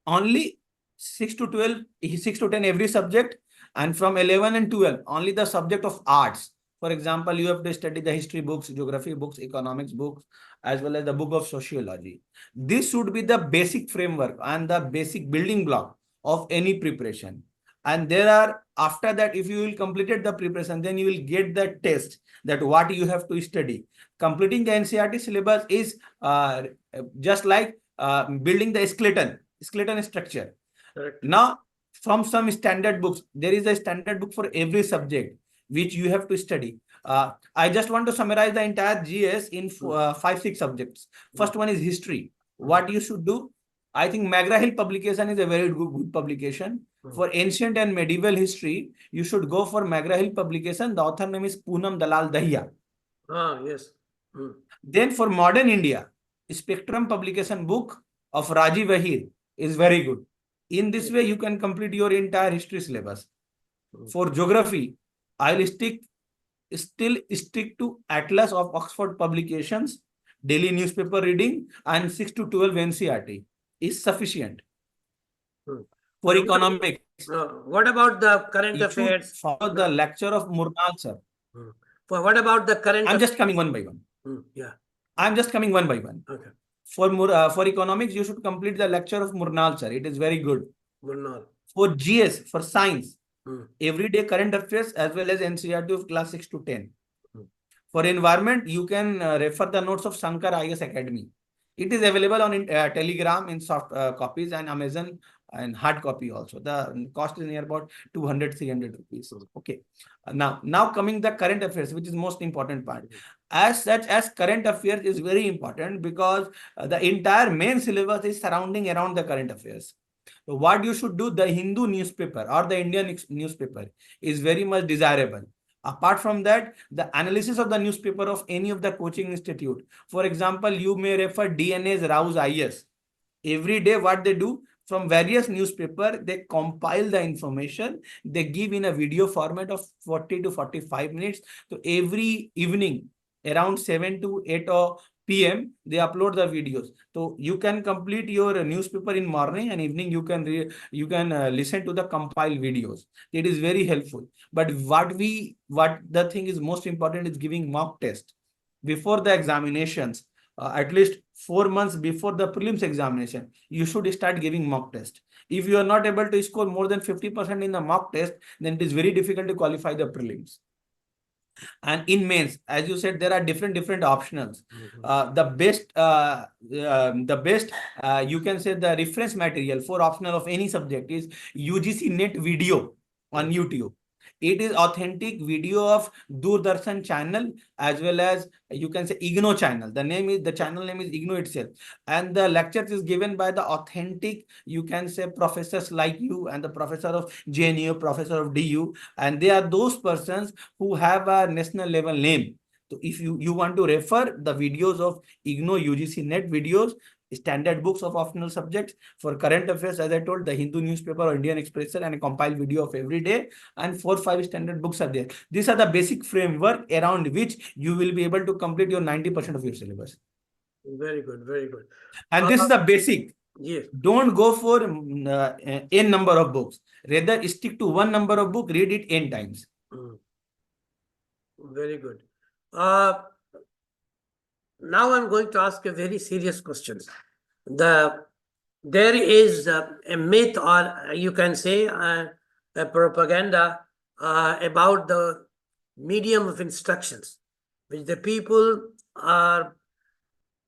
Only 6 to 12, 6 to 10 every subject, and from 11 and 12 only the subject of arts. For example, you have to study the history books, geography books, economics books, as well as the book of sociology. This should be the basic framework and the basic building block of any preparation. And there are, after that, if you will completed the preparation, then you will get the test that what you have to study. Completing the NCERT syllabus is just like building the skeleton structure. Correct. Now, from some standard books, there is a standard book for every subject which you have to study. I just want to summarize the entire GS in 5-6 subjects. First one is history. What you should do? I think McGraw-Hill publication is a very good publication. For ancient and medieval history, you should go for McGraw-Hill publication. The author name is Poonam Dalal Dahiya. Yes. Then for modern India, Spectrum publication book of Rajiv Ahir is very good. In this way, you can complete your entire history syllabus. For geography, I will still stick to Atlas of Oxford Publications, daily newspaper reading, and 6 to 12 NCERT is sufficient. For economics, what about the current you affairs? follow the lecture of Murnal sir. For what about the current? I'm just coming one by one. Yeah. I'm just coming one by one. Okay. For economics, you should complete the lecture of Murnal sir. It is very good. Murnal. For GS, for science, everyday current affairs as well as NCERT of class 6 to 10. For environment, you can refer the notes of Shankar IS Academy. It is available on Telegram in soft copies and Amazon and hard copy also. The cost is near about 200-300 rupees. Okay. Now coming the current affairs, which is most important part. As such as current affairs is very important because the entire main syllabus is surrounding around the current affairs. So what you should do, the Hindu newspaper or the Indian newspaper is very much desirable. Apart from that, the analysis of the newspaper of any of the coaching institute. For example, you may refer DNA's Rouse IS. Every day what they do, from various newspaper, they compile the information. They give in a video format of 40 to 45 minutes. So every evening around 7 to 8 PM, they upload the videos. So you can complete your newspaper in morning and evening. You can listen to the compiled videos. It is very helpful. But what the thing is most important is giving mock test before the examinations. At least 4 months before the prelims examination, you should start giving mock test. If you are not able to score more than 50% in the mock test, then it is very difficult to qualify the prelims. And in mains, as you said, there are different optionals. The best you can say the reference material for optional of any subject is UGC net video on YouTube. It is authentic video of Doordarshan channel as well as you can say IGNOU channel. The channel name is IGNOU itself. And the lectures is given by the authentic, you can say professors like you and the professor of JNU, professor of DU. And they are those persons who have a national level name. So if you want to refer the videos of IGNOU UGC net videos, standard books of optional subjects. For current affairs, as I told, the Hindu newspaper or Indian Express and a compiled video of every day, and 4-5 standard books are there. These are the basic framework around which you will be able to complete your 90% of your syllabus. Very good, very good. And this is the basic. Yes. Don't go for n number of books. Rather stick to one number of book, read it n times. Very good. Now I'm going to ask a very serious question. There is a myth, or you can say a propaganda about the medium of instructions, which the people,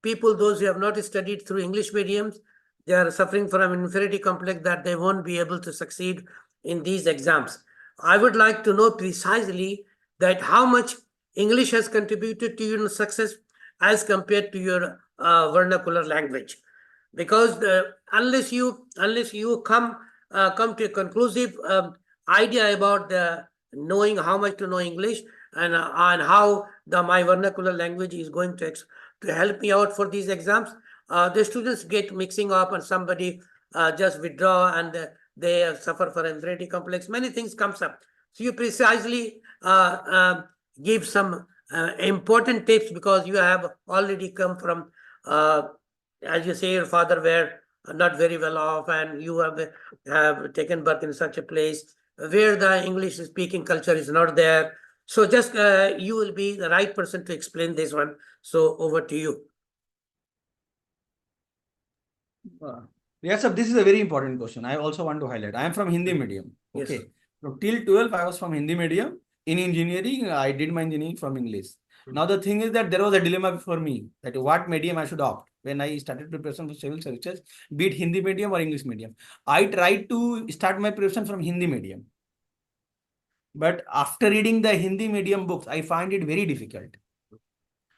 those who have not studied through English mediums, they are suffering from an inferiority complex that they won't be able to succeed in these exams. I would like to know precisely that how much English has contributed to your success as compared to your vernacular language, because unless you come to a conclusive idea about knowing how much to know English and how my vernacular language is going to help me out for these exams, the students get mixing up and somebody just withdraw and they suffer from inferiority complex. Many things comes up. So you precisely give some important tips, because you have already come from, as you say, your father were not very well off, and you have taken birth in such a place where the English speaking culture is not there. So just you will be the right person to explain this one. So over to you. Yes, sir, this is a very important question. I also want to highlight. I am from Hindi medium. Yes. Okay. So till 12th, I was from Hindi medium. In engineering, I did my engineering from English. Now the thing is that there was a dilemma for me that what medium I should opt when I started preparation for civil services, be it Hindi medium or English medium. I tried to start my preparation from Hindi medium. But after reading the Hindi medium books, I find it very difficult.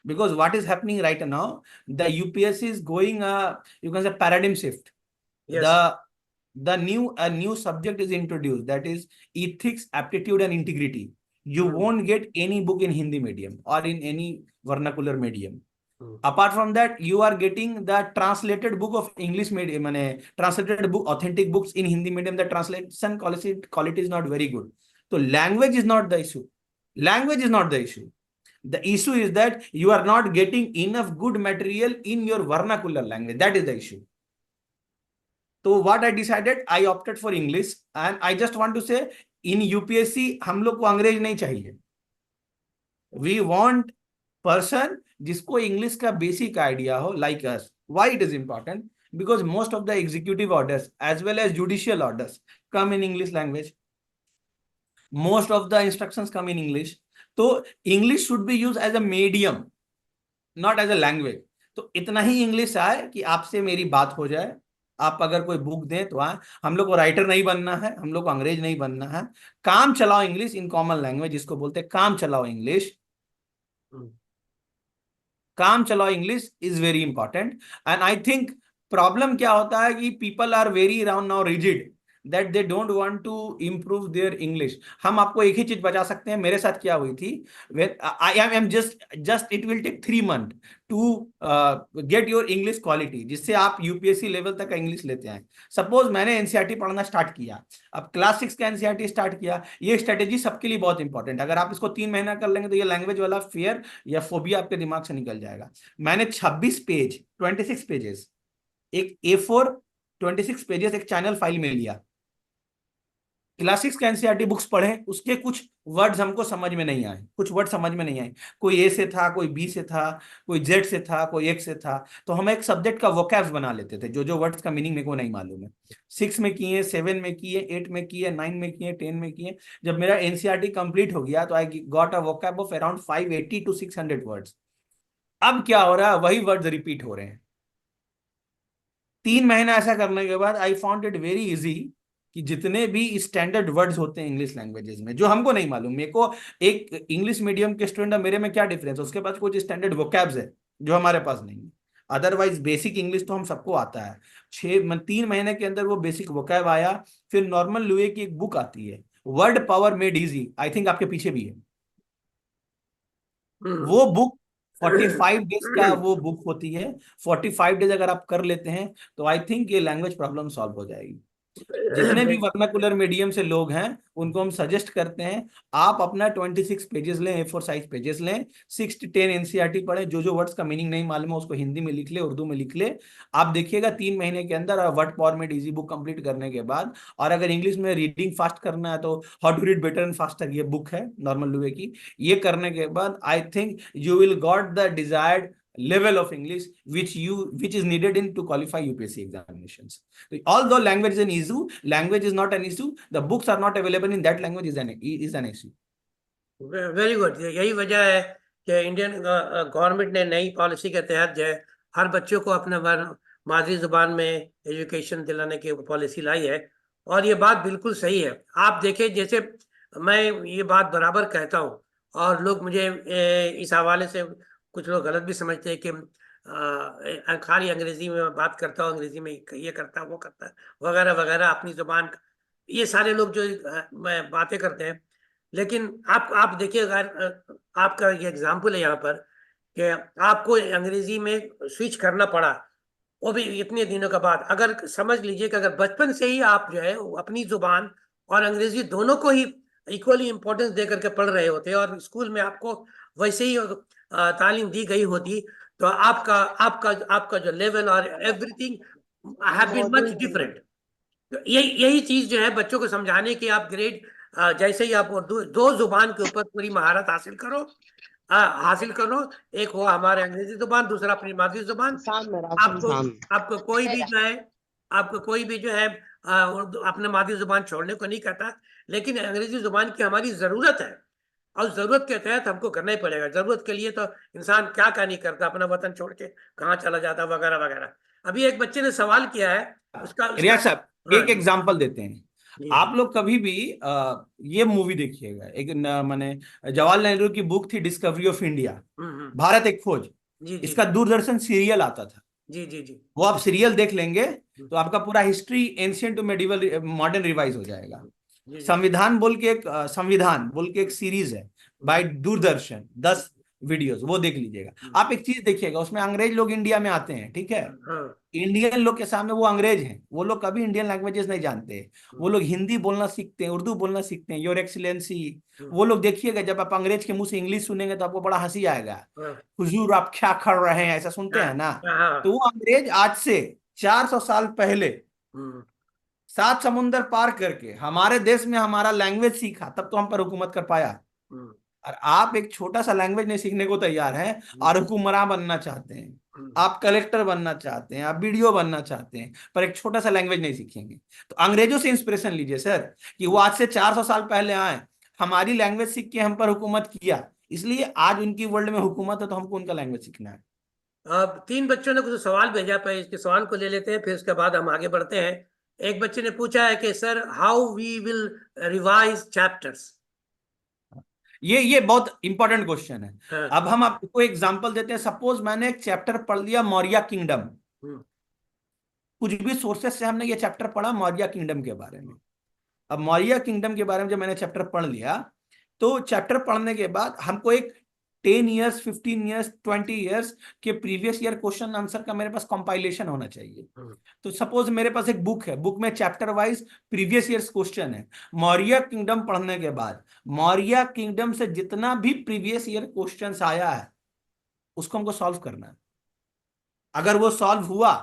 Because what is happening right now, the UPSC is going you can say paradigm shift. Yes. The new subject is introduced, that is ethics, aptitude and integrity. You won't get any book in Hindi medium or in any vernacular medium. Apart from that, you are getting the translated book of English medium, translated book, authentic books in Hindi medium. The translation quality is not very good. So language is not the issue. Language is not the issue. The issue is that you are not getting enough good material in your vernacular language. That is the issue. So what I decided, I opted for English, and I just want to say in UPSC हम लोग को अंग्रेज नहीं चाहिए. We want person जिसको English का basic idea हो, like us. Why it is important? Because most of the executive orders as well as judicial orders come in English language. Most of the instructions come in English. So English should be used as a medium, not as a language. तो इतना ही English आए कि आपसे मेरी बात हो जाए. आप अगर कोई बुक दें तो आए. हम लोग को राइटर नहीं बनना है, हम लोग को अंग्रेज नहीं बनना है. काम चलाओ इंग्लिश इन कॉमन लैंग्वेज, जिसको बोलते हैं काम चलाओ इंग्लिश. काम चलाओ English is very important. And I think problem क्या होता है कि people are very round now rigid that they don't want to improve their English. हम आपको एक ही चीज बता सकते हैं. मेरे साथ क्या हुई थी, when I am just it will take 3 months to get your English quality, जिससे आप यूपीएससी लेवल तक का इंग्लिश लेते हैं. सपोज मैंने एनसीईआरटी पढ़ना स्टार्ट किया, अब क्लास 6 का एनसीईआरटी स्टार्ट किया. ये स्ट्रेटेजी सबके लिए बहुत इंपॉर्टेंट. अगर आप इसको 3 महीना कर लेंगे तो ये लैंग्वेज वाला फियर या फोबिया आपके दिमाग से निकल जाएगा. मैंने 26 पेज 26 पेजेस एक A4 26 पेजेस एक चैनल फाइल में लिया. क्लासिक्स का एनसीईआरटी बुक्स पढ़े, उसके कुछ वर्ड्स हमको समझ में नहीं आए, कुछ वर्ड समझ में नहीं आए. कोई ए से था, कोई बी से था, कोई जेड से था, कोई एक्स से था. तो हम एक सब्जेक्ट का वोकैब्स बना लेते थे, जो वर्ड्स का मीनिंग मेरे को नहीं मालूम है. 6 में किए, 7 में किए, 8 में किए, 9 में किए, 10 में किए. जब मेरा एनसीईआरटी कंप्लीट हो गया तो I got a vocab of around 580 to 600 words. अब क्या हो रहा है, वही वर्ड्स रिपीट हो रहे हैं. 3 महीना ऐसा करने के बाद I found it very easy कि जितने भी स्टैंडर्ड वर्ड्स होते हैं इंग्लिश लैंग्वेजेस में, जो हमको नहीं मालूम. मेरे को एक इंग्लिश मीडियम के स्टूडेंट है, मेरे में क्या डिफरेंस है, उसके पास कुछ स्टैंडर्ड वोकैब्स है जो हमारे पास नहीं है. अदरवाइज बेसिक इंग्लिश तो हम सबको आता है. 3 महीने के अंदर वो बेसिक वोकैब आया. फिर नॉर्मल लुए की एक बुक आती है, word power made easy, I think आपके पीछे भी है. वो बुक 45 डेज का वो बुक होती है. 45 डेज अगर आप कर लेते हैं तो आई थिंक ये लैंग्वेज प्रॉब्लम सॉल्व हो जाएगी. जितने भी वर्नाकुलर मीडियम से लोग हैं उनको हम सजेस्ट करते हैं, आप अपना 26 पेजेस लें, A4 साइज पेजेस लें, 6 to 10 एनसीईआरटी पढ़ें. जो वर्ड्स का मीनिंग नहीं मालूम है उसको हिंदी में लिख ले, उर्दू में लिख ले. आप देखिएगा 3 महीने के अंदर word power made easy book complete करने के बाद. और अगर इंग्लिश में रीडिंग फास्ट करना है तो how to read better and faster, ये बुक है नॉर्मल लुए की. ये करने के बाद I think you will got the desired level of English which is needed in to qualify UPSC examinations. So, although language is an issue, language is not an issue. The books are not available in that language is an issue. Very good. यही वजह है कि Indian government ने नई policy के तहत जो है हर बच्चों को अपने मादरी जुबान में एजुकेशन दिलाने की पॉलिसी लाई है. और ये बात बिल्कुल सही है. आप देखें, जैसे मैं ये बात बराबर कहता हूँ और लोग मुझे इस हवाले से कुछ लोग गलत भी समझते हैं कि खाली अंग्रेजी में बात करता हूँ, अंग्रेजी में ये करता है, वो करता है, वगैरह वगैरह, अपनी जुबान. ये सारे लोग जो बातें करते हैं. लेकिन आप देखिए, अगर आपका ये एग्जाम्पल है यहाँ पर कि आपको अंग्रेजी में स्विच करना पड़ा, वो भी इतने दिनों के बाद. अगर समझ लीजिए कि अगर बचपन से ही आप जो है अपनी जुबान और अंग्रेजी दोनों को ही इक्वली इम्पोर्टेंस दे करके पढ़ रहे होते और स्कूल में आपको वैसे ही तालीम दी गई होती, तो आपका जो लेवल और everything have been much different. तो यही चीज जो है बच्चों को समझाने की, आप ग्रेड जैसे ही आप दो जुबान के ऊपर पूरी महारत हासिल करो. एक हो हमारे अंग्रेजी जुबान, दूसरा अपनी मादरी जुबान. आपको कोई भी जो है आपको कोई भी जो है उर्दू अपने मादरी जुबान छोड़ने को नहीं कहता, लेकिन अंग्रेजी जुबान की हमारी जरूरत है और जरूरत के तहत हमको करना ही पड़ेगा। जरूरत के लिए तो इंसान क्या क्या नहीं करता, अपना वतन छोड़ के कहाँ चला जाता वगैरह वगैरह। अभी एक बच्चे ने सवाल किया है, उसका उसका रियाज साहब, हाँ एक जी एग्जांपल देते हैं। जी आप लोग कभी भी ये मूवी देखिएगा, एक माने जवाहरलाल नेहरू की बुक थी डिस्कवरी ऑफ इंडिया, हम्म। भारत एक खोज। जी जी इसका दूरदर्शन सीरियल आता था। जी जी जी वो आप सीरियल देख लेंगे हम्म, तो आपका पूरा history ancient to medieval modern revise हो जाएगा। जी जी संविधान बोल के एक सीरीज है हम्म, बाय दूरदर्शन, 10 वीडियोस, वो देख लीजिएगा। हम्म, आप एक चीज देखिएगा, उसमें अंग्रेज लोग इंडिया में आते हैं, ठीक है। हाँ इंडियन लोग के सामने वो अंग्रेज हैं, वो लोग कभी इंडियन लैंग्वेजेस नहीं जानते। वो लोग हिंदी बोलना सीखते हैं, उर्दू बोलना सीखते हैं, योर एक्सीलेंसी। हम्म, वो लोग देखिएगा, जब आप अंग्रेज के मुंह से इंग्लिश सुनेंगे तो आपको बड़ा हंसी आएगा। हाँ हुजूर आप क्या कर रहे हैं, ऐसा सुनते हाँ हैं ना। तो हाँ वो अंग्रेज आज से 400 साल पहले हम्म, 7 समुंदर पार करके हमारे देश में हमारा लैंग्वेज सीखा, तब तो हम पर हुकूमत कर पाया। हम्म, और आप एक छोटा सा लैंग्वेज नहीं सीखने को तैयार हैं और हुक्मरान बनना चाहते हैं, हम्म, आप कलेक्टर बनना चाहते हैं, आप बीडीओ बनना चाहते हैं, पर एक छोटा सा लैंग्वेज नहीं सीखेंगे। तो अंग्रेजों से इंस्पिरेशन लीजिए सर, कि वो आज से 400 साल पहले आए, हमारी लैंग्वेज सीख के हम पर हुकूमत किया, इसलिए आज उनकी वर्ल्ड में हुकूमत है, तो हमको उनका लैंग्वेज सीखना है। अब 3 बच्चों ने कुछ सवाल भेजा, पर इसके सवाल को ले लेते हैं, फिर उसके बाद हम आगे बढ़ते हैं। एक बच्चे ने पूछा है कि sir, how we will revise chapters. ये बहुत इंपॉर्टेंट क्वेश्चन है। हाँ अब हम आपको एग्जांपल देते हैं। सपोज मैंने एक चैप्टर पढ़ लिया मौर्य किंगडम, हम्म, कुछ भी सोर्सेस से हमने ये चैप्टर पढ़ा मौर्य किंगडम के बारे में। अब मौर्य किंगडम के बारे में जब मैंने चैप्टर पढ़ लिया, तो चैप्टर पढ़ने के बाद हमको एक 10 ईयर्स, 15 ईयर्स, 20 ईयर्स के प्रीवियस ईयर क्वेश्चन आंसर का मेरे पास कंपाइलेशन होना चाहिए। हम्म, तो सपोज मेरे पास एक बुक है, बुक में chapter wise previous years question है। मौर्य किंगडम पढ़ने के बाद मौर्य किंगडम से जितना भी प्रीवियस ईयर क्वेश्चंस आया है उसको हमको सॉल्व करना है। अगर वो सॉल्व हुआ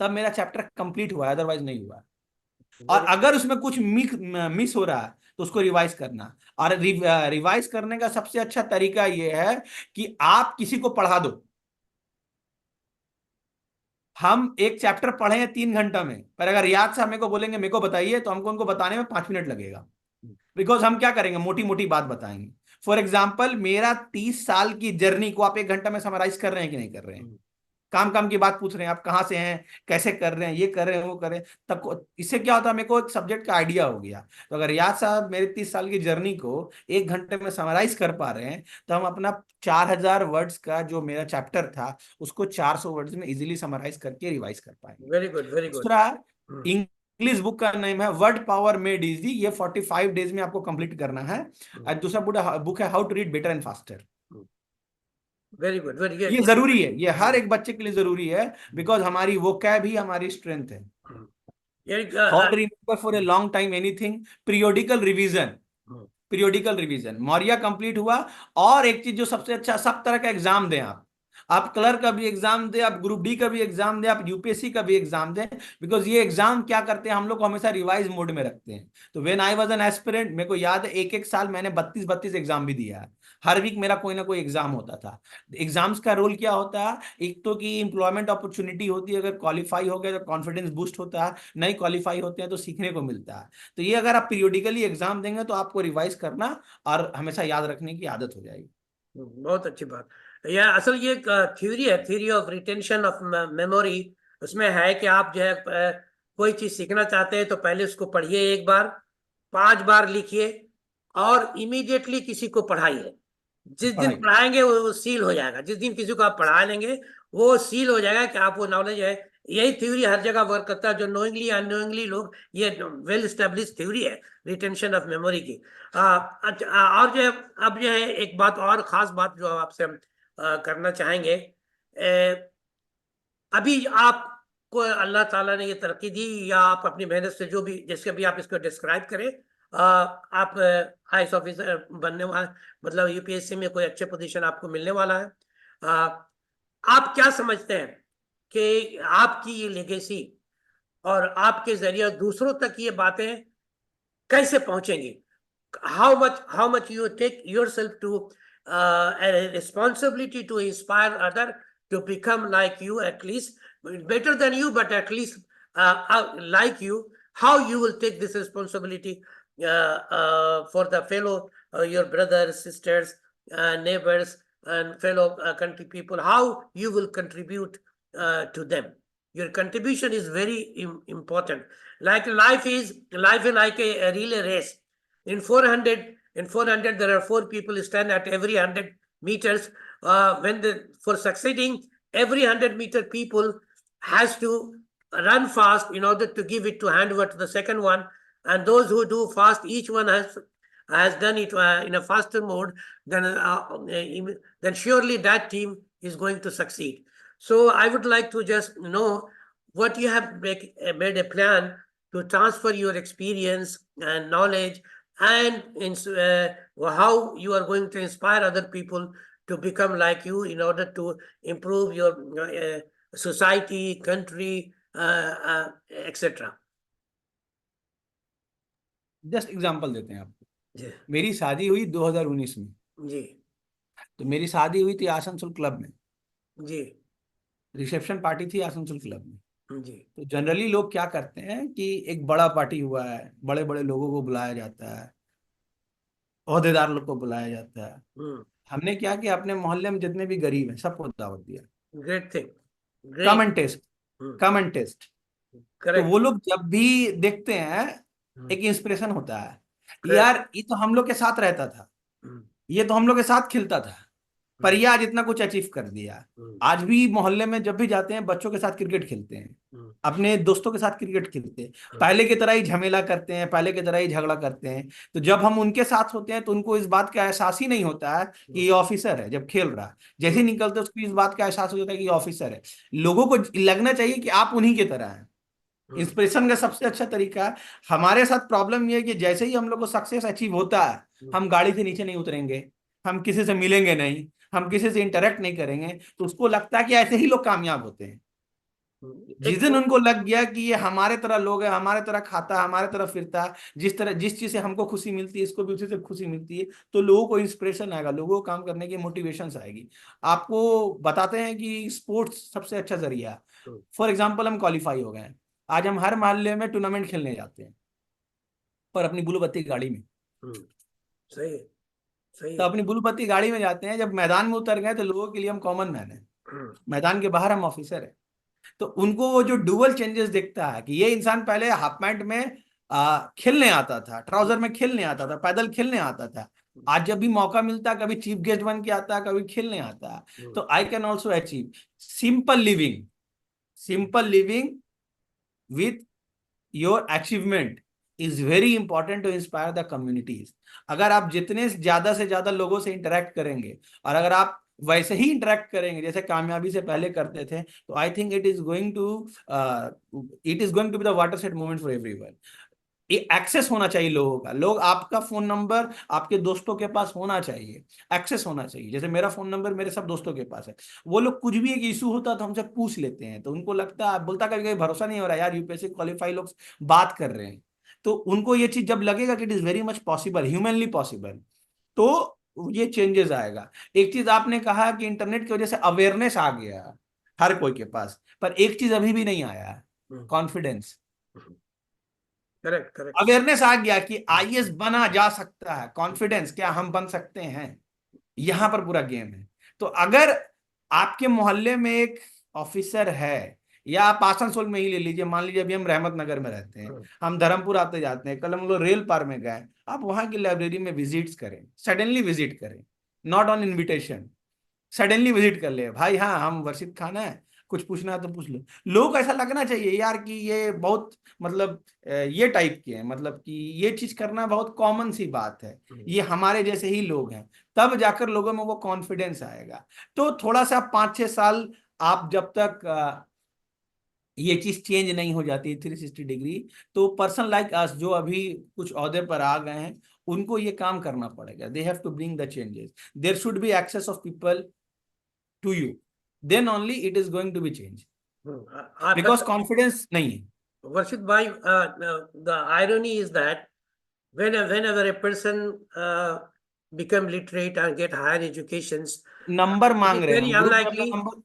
तब मेरा चैप्टर कंप्लीट हुआ है, अदरवाइज नहीं हुआ। और वेरी अगर उसमें कुछ मिस हो रहा है तो उसको रिवाइज करना। और रिवाइज करने का सबसे अच्छा तरीका यह है कि आप किसी को पढ़ा दो। हम एक चैप्टर पढ़े हैं 3 घंटा में, पर अगर याद से हमें को बोलेंगे मेरे को बताइए, तो हमको उनको बताने में 5 मिनट लगेगा। बिकॉज हम क्या करेंगे, मोटी मोटी बात बताएंगे। फॉर एग्जाम्पल, मेरा 30 साल की जर्नी को आप 1 घंटा में समराइज कर रहे हैं कि नहीं कर रहे हैं। काम काम की बात पूछ रहे हैं, आप कहाँ से हैं, कैसे कर रहे हैं, ये कर रहे हैं, वो कर रहे हैं, तब इससे क्या होता है, मेरे को एक सब्जेक्ट का आइडिया हो गया। तो अगर याद साहब मेरे 30 साल की जर्नी को 1 घंटे में समराइज कर पा रहे हैं, तो हम अपना 4000 वर्ड्स का जो मेरा चैप्टर था उसको 400 वर्ड्स में इजीली समराइज करके रिवाइज कर पाएंगे। Good very good. दूसरा, इंग्लिश बुक का नेम है वर्ड पावर मेड इजी, ये 45 डेज में आपको कंप्लीट करना है। और दूसरा बुक है how to read better and faster. Very good very ये जरूरी है, ये हर एक बच्चे के लिए जरूरी है, बिकॉज हमारी वो कैब ही हमारी स्ट्रेंथ है। How to remember for a long time anything, periodical revision. Periodical revision Maurya complete हुआ। और एक चीज जो सबसे अच्छा, सब तरह का एग्जाम दें आप क्लर्क का भी एग्जाम दें, आप ग्रुप डी का भी एग्जाम दें, आप यूपीएससी का भी एग्जाम दें। बिकॉज ये एग्जाम क्या करते हैं, हम लोग को हमेशा रिवाइज मोड में रखते हैं। तो when I was an aspirant, मेरे को याद है एक एक साल मैंने 32 एग्जाम भी दिया है। हर वीक मेरा कोई ना कोई एग्जाम होता था। एग्जाम्स का रोल क्या होता है, एक तो कि इंप्लॉयमेंट अपॉर्चुनिटी होती है, अगर क्वालिफाई हो गया तो कॉन्फिडेंस बूस्ट होता है, नहीं क्वालिफाई होते हैं तो सीखने को मिलता है। तो ये अगर आप पीरियोडिकली एग्जाम देंगे तो आपको रिवाइज करना और हमेशा याद रखने की आदत हो जाएगी। बहुत अच्छी बात। यह असल ये थ्योरी है, theory of retention of memory. उसमें है कि आप जो है कोई चीज सीखना चाहते हैं तो पहले उसको पढ़िए, एक बार 5 बार लिखिए और इमीडिएटली किसी को पढ़ाइए। जिस दिन पढ़ाई। पढ़ाएंगे वो सील हो जाएगा। जिस दिन किसी को आप पढ़ा लेंगे वो सील हो जाएगा कि आप वो नॉलेज है। यही थ्योरी हर जगह वर्क करता है, जो नोइंगली अननोइंगली लोग, ये वेल स्टेब्लिश थ्योरी है रिटेंशन ऑफ मेमोरी की। अच्छा, और जो है, अब जो है एक बात और खास बात जो आपसे हम करना चाहेंगे। अभी आपको अल्लाह ताला ने ये तरक्की दी, या आप अपनी मेहनत से जो भी, जैसे भी आप इसको डिस्क्राइब करें, आप आईएएस ऑफिसर बनने वाले, मतलब यूपीएससी में कोई अच्छे पोजीशन आपको मिलने वाला है। आप क्या समझते हैं कि आपकी ये लेगेसी और आपके जरिए दूसरों तक ये बातें कैसे पहुंचेंगी? how much you take yourself to a responsibility to inspire other to become like you, at least better than you, but at least like you, how you will take this responsibility for the fellow, your brothers, sisters, neighbors, and fellow country people, how you will contribute to them. Your contribution is very important. Like life is like a relay race. In 400, there are 4 people stand at every 100 meters. For succeeding, every 100-meter people has to run fast in order to give it to hand over to the second one. And those who do fast, each one has done it in a faster mode, then surely that team is going to succeed. So I would like to just know what you have made a plan to transfer your experience and knowledge, and how you are going to inspire other people to become like you in order to improve your society, country, etc. Just example देते हैं आपको। जी मेरी शादी हुई 2019 में, जी तो मेरी शादी हुई थी आसनसोल क्लब में, जी रिसेप्शन पार्टी थी आसनसोल क्लब में। जी तो जनरली लोग क्या करते हैं कि एक बड़ा पार्टी हुआ है, बड़े बड़े लोगों को बुलाया जाता है, ओहदेदार लोग को बुलाया जाता है। हमने क्या किया, अपने मोहल्ले में जितने भी गरीब हैं सबको दावत दिया, great thing, come great, and test, come and test. तो वो करेक्ट, लोग जब भी देखते हैं, एक इंस्पिरेशन होता है, यार ये तो हम लोग के साथ रहता था, ये तो हम लोग के साथ खिलता था, पर ये आज इतना कुछ अचीव कर दिया। आज भी मोहल्ले में जब भी जाते हैं बच्चों के साथ क्रिकेट खेलते हैं, अपने दोस्तों के साथ क्रिकेट खेलते हैं, पहले की तरह ही झमेला करते हैं, पहले की तरह ही झगड़ा करते हैं। तो जब हम उनके साथ होते हैं तो उनको इस बात का एहसास ही नहीं होता है कि ये ऑफिसर है। जब खेल रहा है, जैसे ही निकलते उसको इस बात का एहसास हो जाता है कि ये ऑफिसर है। लोगों को लगना चाहिए कि आप उन्हीं की तरह हैं। इंस्पिरेशन का सबसे अच्छा तरीका है। हमारे साथ प्रॉब्लम ये है कि जैसे ही हम लोग को सक्सेस अचीव होता है, हम गाड़ी से नीचे नहीं उतरेंगे, हम किसी से मिलेंगे नहीं, हम किसी से इंटरेक्ट नहीं करेंगे। तो उसको लगता है कि ऐसे ही लोग कामयाब होते हैं। जिस दिन उनको लग गया कि ये हमारे तरह लोग है, हमारे तरह खाता है, हमारे तरह फिरता है, जिस चीज से हमको खुशी मिलती है इसको भी उसी से खुशी मिलती है, तो लोगों को इंस्पिरेशन आएगा, लोगों को काम करने की मोटिवेशन आएगी। आपको बताते हैं कि स्पोर्ट्स सबसे अच्छा जरिया है। फॉर एग्जाम्पल, हम क्वालिफाई हो गए हैं, आज हम हर मोहल्ले में टूर्नामेंट खेलने जाते हैं, पर अपनी ब्लू बत्ती गाड़ी में। सही है, सही तो है। अपनी ब्लू बत्ती गाड़ी में जाते हैं, जब मैदान में उतर गए तो लोगों के लिए हम कॉमन मैन है, मैदान के बाहर हम ऑफिसर है। तो उनको वो जो डुअल चेंजेस दिखता है कि ये इंसान पहले हाफ पैंट में खेलने आता था, ट्राउजर में खेलने आता था, पैदल खेलने आता था, आज जब भी मौका मिलता है कभी चीफ गेस्ट बन के आता है, कभी खेलने आता है। तो I can also achieve simple living, simple living with your achievement is very important to inspire the communities। अगर आप जितने ज्यादा से ज्यादा लोगों से इंटरेक्ट करेंगे, और अगर आप वैसे ही इंटरेक्ट करेंगे जैसे कामयाबी से पहले करते थे, तो I think it is going to be the watershed moment for everyone. ये एक्सेस होना चाहिए लोगों का, लोग आपका फोन नंबर आपके दोस्तों के पास होना चाहिए, एक्सेस होना चाहिए। जैसे मेरा फोन नंबर मेरे सब दोस्तों के पास है, वो लोग कुछ भी एक इशू होता तो हमसे पूछ लेते हैं। तो उनको लगता है, बोलता कभी कभी भरोसा नहीं हो रहा यार, यूपीएससी क्वालिफाई लोग बात कर रहे हैं। तो उनको ये चीज जब लगेगा कि it is very much possible, humanly possible, तो ये चेंजेस आएगा। एक चीज आपने कहा कि इंटरनेट की वजह से अवेयरनेस आ गया हर कोई के पास, पर एक चीज अभी भी नहीं आया है, कॉन्फिडेंस। Correct, correct. अवेयरनेस आ गया कि आईएएस बना जा सकता है, कॉन्फिडेंस, क्या हम बन सकते हैं, यहां पर पूरा गेम है। तो अगर आपके मोहल्ले में एक ऑफिसर है, या आप आसनसोल में ही ले लीजिए, मान लीजिए अभी हम रहमत नगर में रहते हैं, हम धर्मपुर आते जाते हैं, कल हम लोग रेल पार में गए, आप वहां की लाइब्रेरी में विजिट करें, सडनली विजिट करें, not on invitation, suddenly visit कर ले, भाई हाँ हम वर्षित खान है, कुछ पूछना है तो पूछ लो। लोगों को ऐसा लगना चाहिए यार कि ये बहुत मतलब ये टाइप के हैं, मतलब कि ये चीज करना बहुत कॉमन सी बात है, ये हमारे जैसे ही लोग हैं, तब जाकर लोगों में वो कॉन्फिडेंस आएगा। तो थोड़ा सा 5-6 साल आप जब तक ये चीज चेंज नहीं हो जाती 360 डिग्री, तो पर्सन लाइक अस जो अभी कुछ ओहदे पर आ गए हैं, उनको ये काम करना पड़ेगा। They have to bring the changes, there should be access of people to you, then only it is going to be changed, because confidence nahi hai. Varshit bhai, the irony is that whenever a person become literate and get higher educations, number it मांग is रहे हैं very हम, group में अपना unlikely. Number,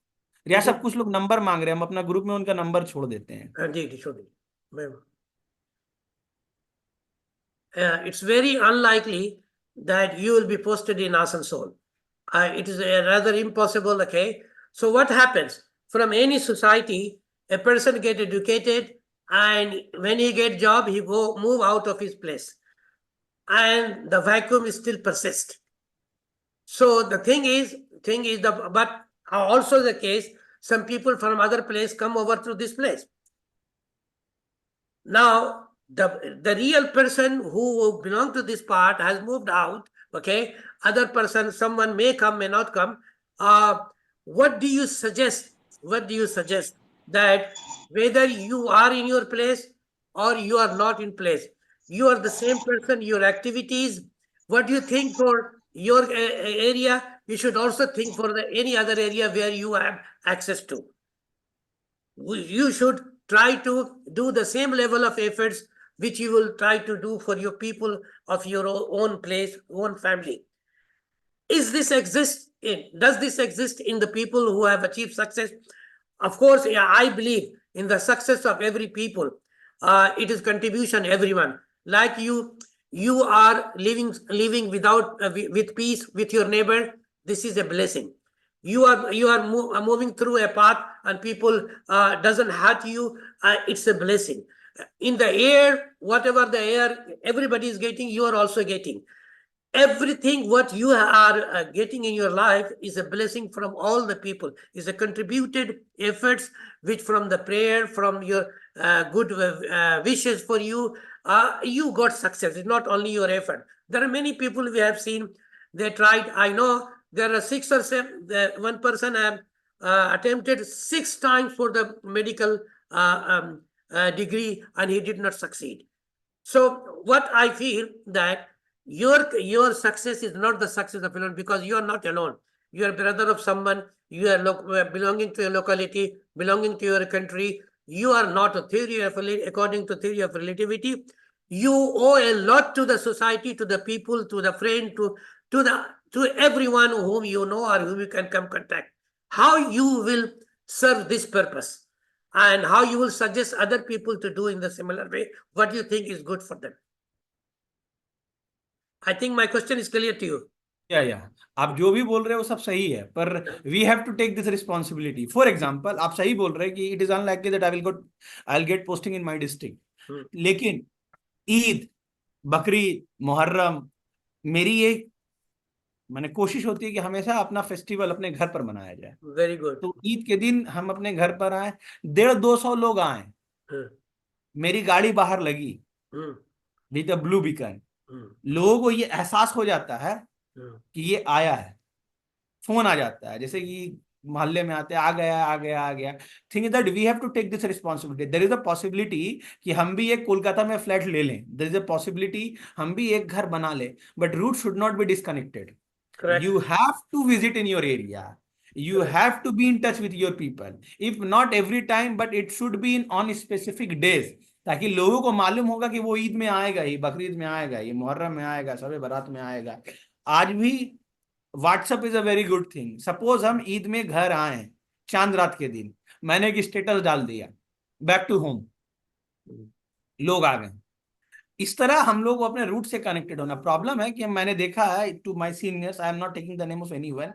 रियाज साहब कुछ लोग number मांग रहे हैं, हम अपना ग्रुप में उनका नंबर छोड़ देते हैं। हाँ जी जी, छोड़िए ma'am. It's very unlikely that you will be posted in Asansol. It is rather impossible. Okay, so what happens from any society? A person get educated, and when he get job, he go move out of his place, and the vacuum still persist. So the thing is but also the case, some people from other place come over to this place. Now, the real person who belong to this part has moved out. Okay, other person, someone may come, may not come. What do you suggest? What do you suggest that whether you are in your place or you are not in place, you are the same person. Your activities, what do you think for your area? You should also think for any other area where you have access to. You should try to do the same level of efforts which you will try to do for your people of your own place, own family. Does this exist in the people who have achieved success? Of course, yeah, I believe in the success of every people. It is contribution, everyone. Like you are living without with peace with your neighbor. This is a blessing. You are moving through a path and people doesn't hurt you. It's a blessing. In the air, whatever the air everybody is getting, you are also getting. Everything what you are getting in your life is a blessing from all the people, is a contributed efforts which from the prayer, from your good wishes for you, you got success. It's not only your effort. There are many people we have seen, they tried. I know there are 6 or 7, one person have attempted 6 times for the medical degree and he did not succeed. So what I feel that your success is not the success of alone, because you are not alone. You are brother of someone. You are belonging to a locality, belonging to your country. You are not a theory of according to theory of relativity. You owe a lot to the society, to the people, to the friend, to everyone whom you know or whom you can come contact. How you will serve this purpose, and how you will suggest other people to do in the similar way, what you think is good for them. I think my question is clear to you. या आप जो भी बोल रहे हो वो सब सही है, पर we have to take this responsibility. For example, आप सही बोल रहे हैं कि it is unlikely that I will get posting in my district, लेकिन ईद, बकरीद, मुहर्रम, मेरी ये मैंने कोशिश होती है कि हमेशा अपना फेस्टिवल अपने घर पर मनाया जाए. Very good. तो ईद के दिन हम अपने घर पर आए, 150-200 लोग आए, मेरी गाड़ी बाहर लगी विद अ ब्लू बीकन. लोगों को ये एहसास हो जाता है कि ये आया है, फोन आ जाता है, जैसे कि मोहल्ले में आते हैं, आ गया आ गया आ गया. Think is that we have to take this responsibility. There is a possibility कि हम भी एक कोलकाता में फ्लैट ले लें, देयर इज अ पॉसिबिलिटी हम भी एक घर बना लें, but root should not be disconnected. You have to visit in your area. You have to be in touch with your people. If not every time, but it should be on specific days, ताकि लोगों को मालूम होगा कि वो ईद में आएगा ही, बकरीद में आएगा, ये मुहर्रम में आएगा, शब बारात में आएगा. आज भी WhatsApp is a very good thing. Suppose हम ईद में घर आए, चांद रात के दिन, मैंने एक स्टेटस डाल दिया, बैक टू होम, लोग आ गए. इस तरह हम लोग अपने रूट से कनेक्टेड होना. प्रॉब्लम है कि मैंने देखा है, to my seniors, I am not taking the name of anyone,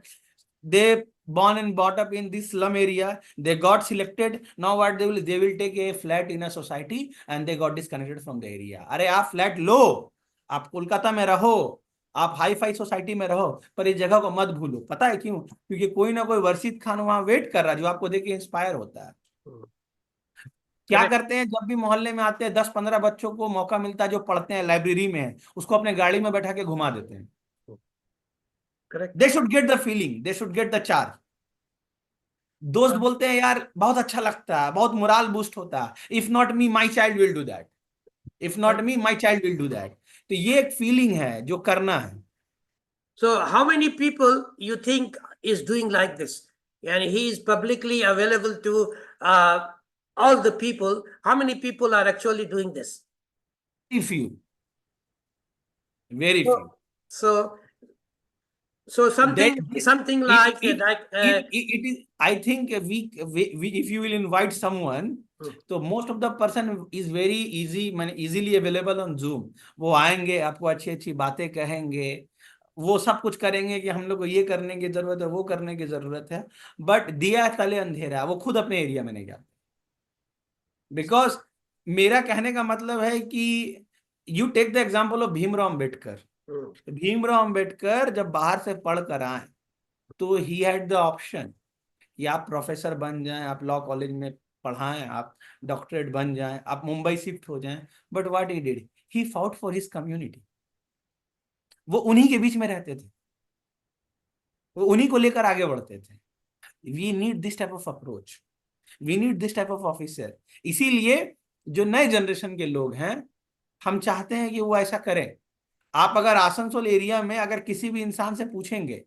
they born and brought up in this slum area, they got selected, now what they will take a flat in a society and they got disconnected from the area. अरे आप flat लो, आप कोलकाता में रहो, आप hi fi society में रहो, पर इस जगह को मत भूलो. पता है क्यों? क्योंकि कोई ना कोई वर्षित खान वहां वेट कर रहा है जो आपको देख के इंस्पायर होता है. क्या करते हैं, जब भी मोहल्ले में आते हैं, 10-15 बच्चों को मौका मिलता है जो पढ़ते हैं, लाइब्रेरी में है, उसको अपने गाड़ी में बैठा के घुमा देते हैं. They should get the feeling, they should get the charge. दोस्त बोलते हैं यार बहुत अच्छा लगता है, बहुत मोरल बूस्ट होता है. If not me my child will do that, if not me my child will do that. तो ये एक फीलिंग है जो करना है. So how many people you think is doing like this? And he is publicly available to all the people. How many people are actually doing this? Very few. Very few. So So That something it like it that. it is. I think we if you will invite someone, तो most of the person is very easy, माने easily available on Zoom. वो आएंगे, आपको अच्छी अच्छी बातें कहेंगे, वो सब कुछ करेंगे कि हम लोग को ये करने की जरूरत है, वो करने की जरूरत है, बट दिया तले अंधेरा है, वो खुद अपने एरिया में नहीं जाते। बिकॉज मेरा कहने का मतलब है कि you take the example of Bhimrao Ambedkar. Bhimrao Ambedkar जब बाहर से पढ़ कर आए तो ही हैड द ऑप्शन कि आप प्रोफेसर बन जाएं, आप लॉ कॉलेज में पढ़ाएं, आप डॉक्टरेट बन जाएं, आप मुंबई शिफ्ट हो जाएं, but what he did, he fought for his community. वो उन्हीं के बीच में रहते थे, वो उन्हीं को लेकर आगे बढ़ते थे। We need this type of approach, we need this type of officer. इसीलिए जो नए जनरेशन के लोग हैं, हम चाहते हैं कि वो ऐसा करें। आप अगर आसनसोल एरिया में अगर किसी भी इंसान से पूछेंगे,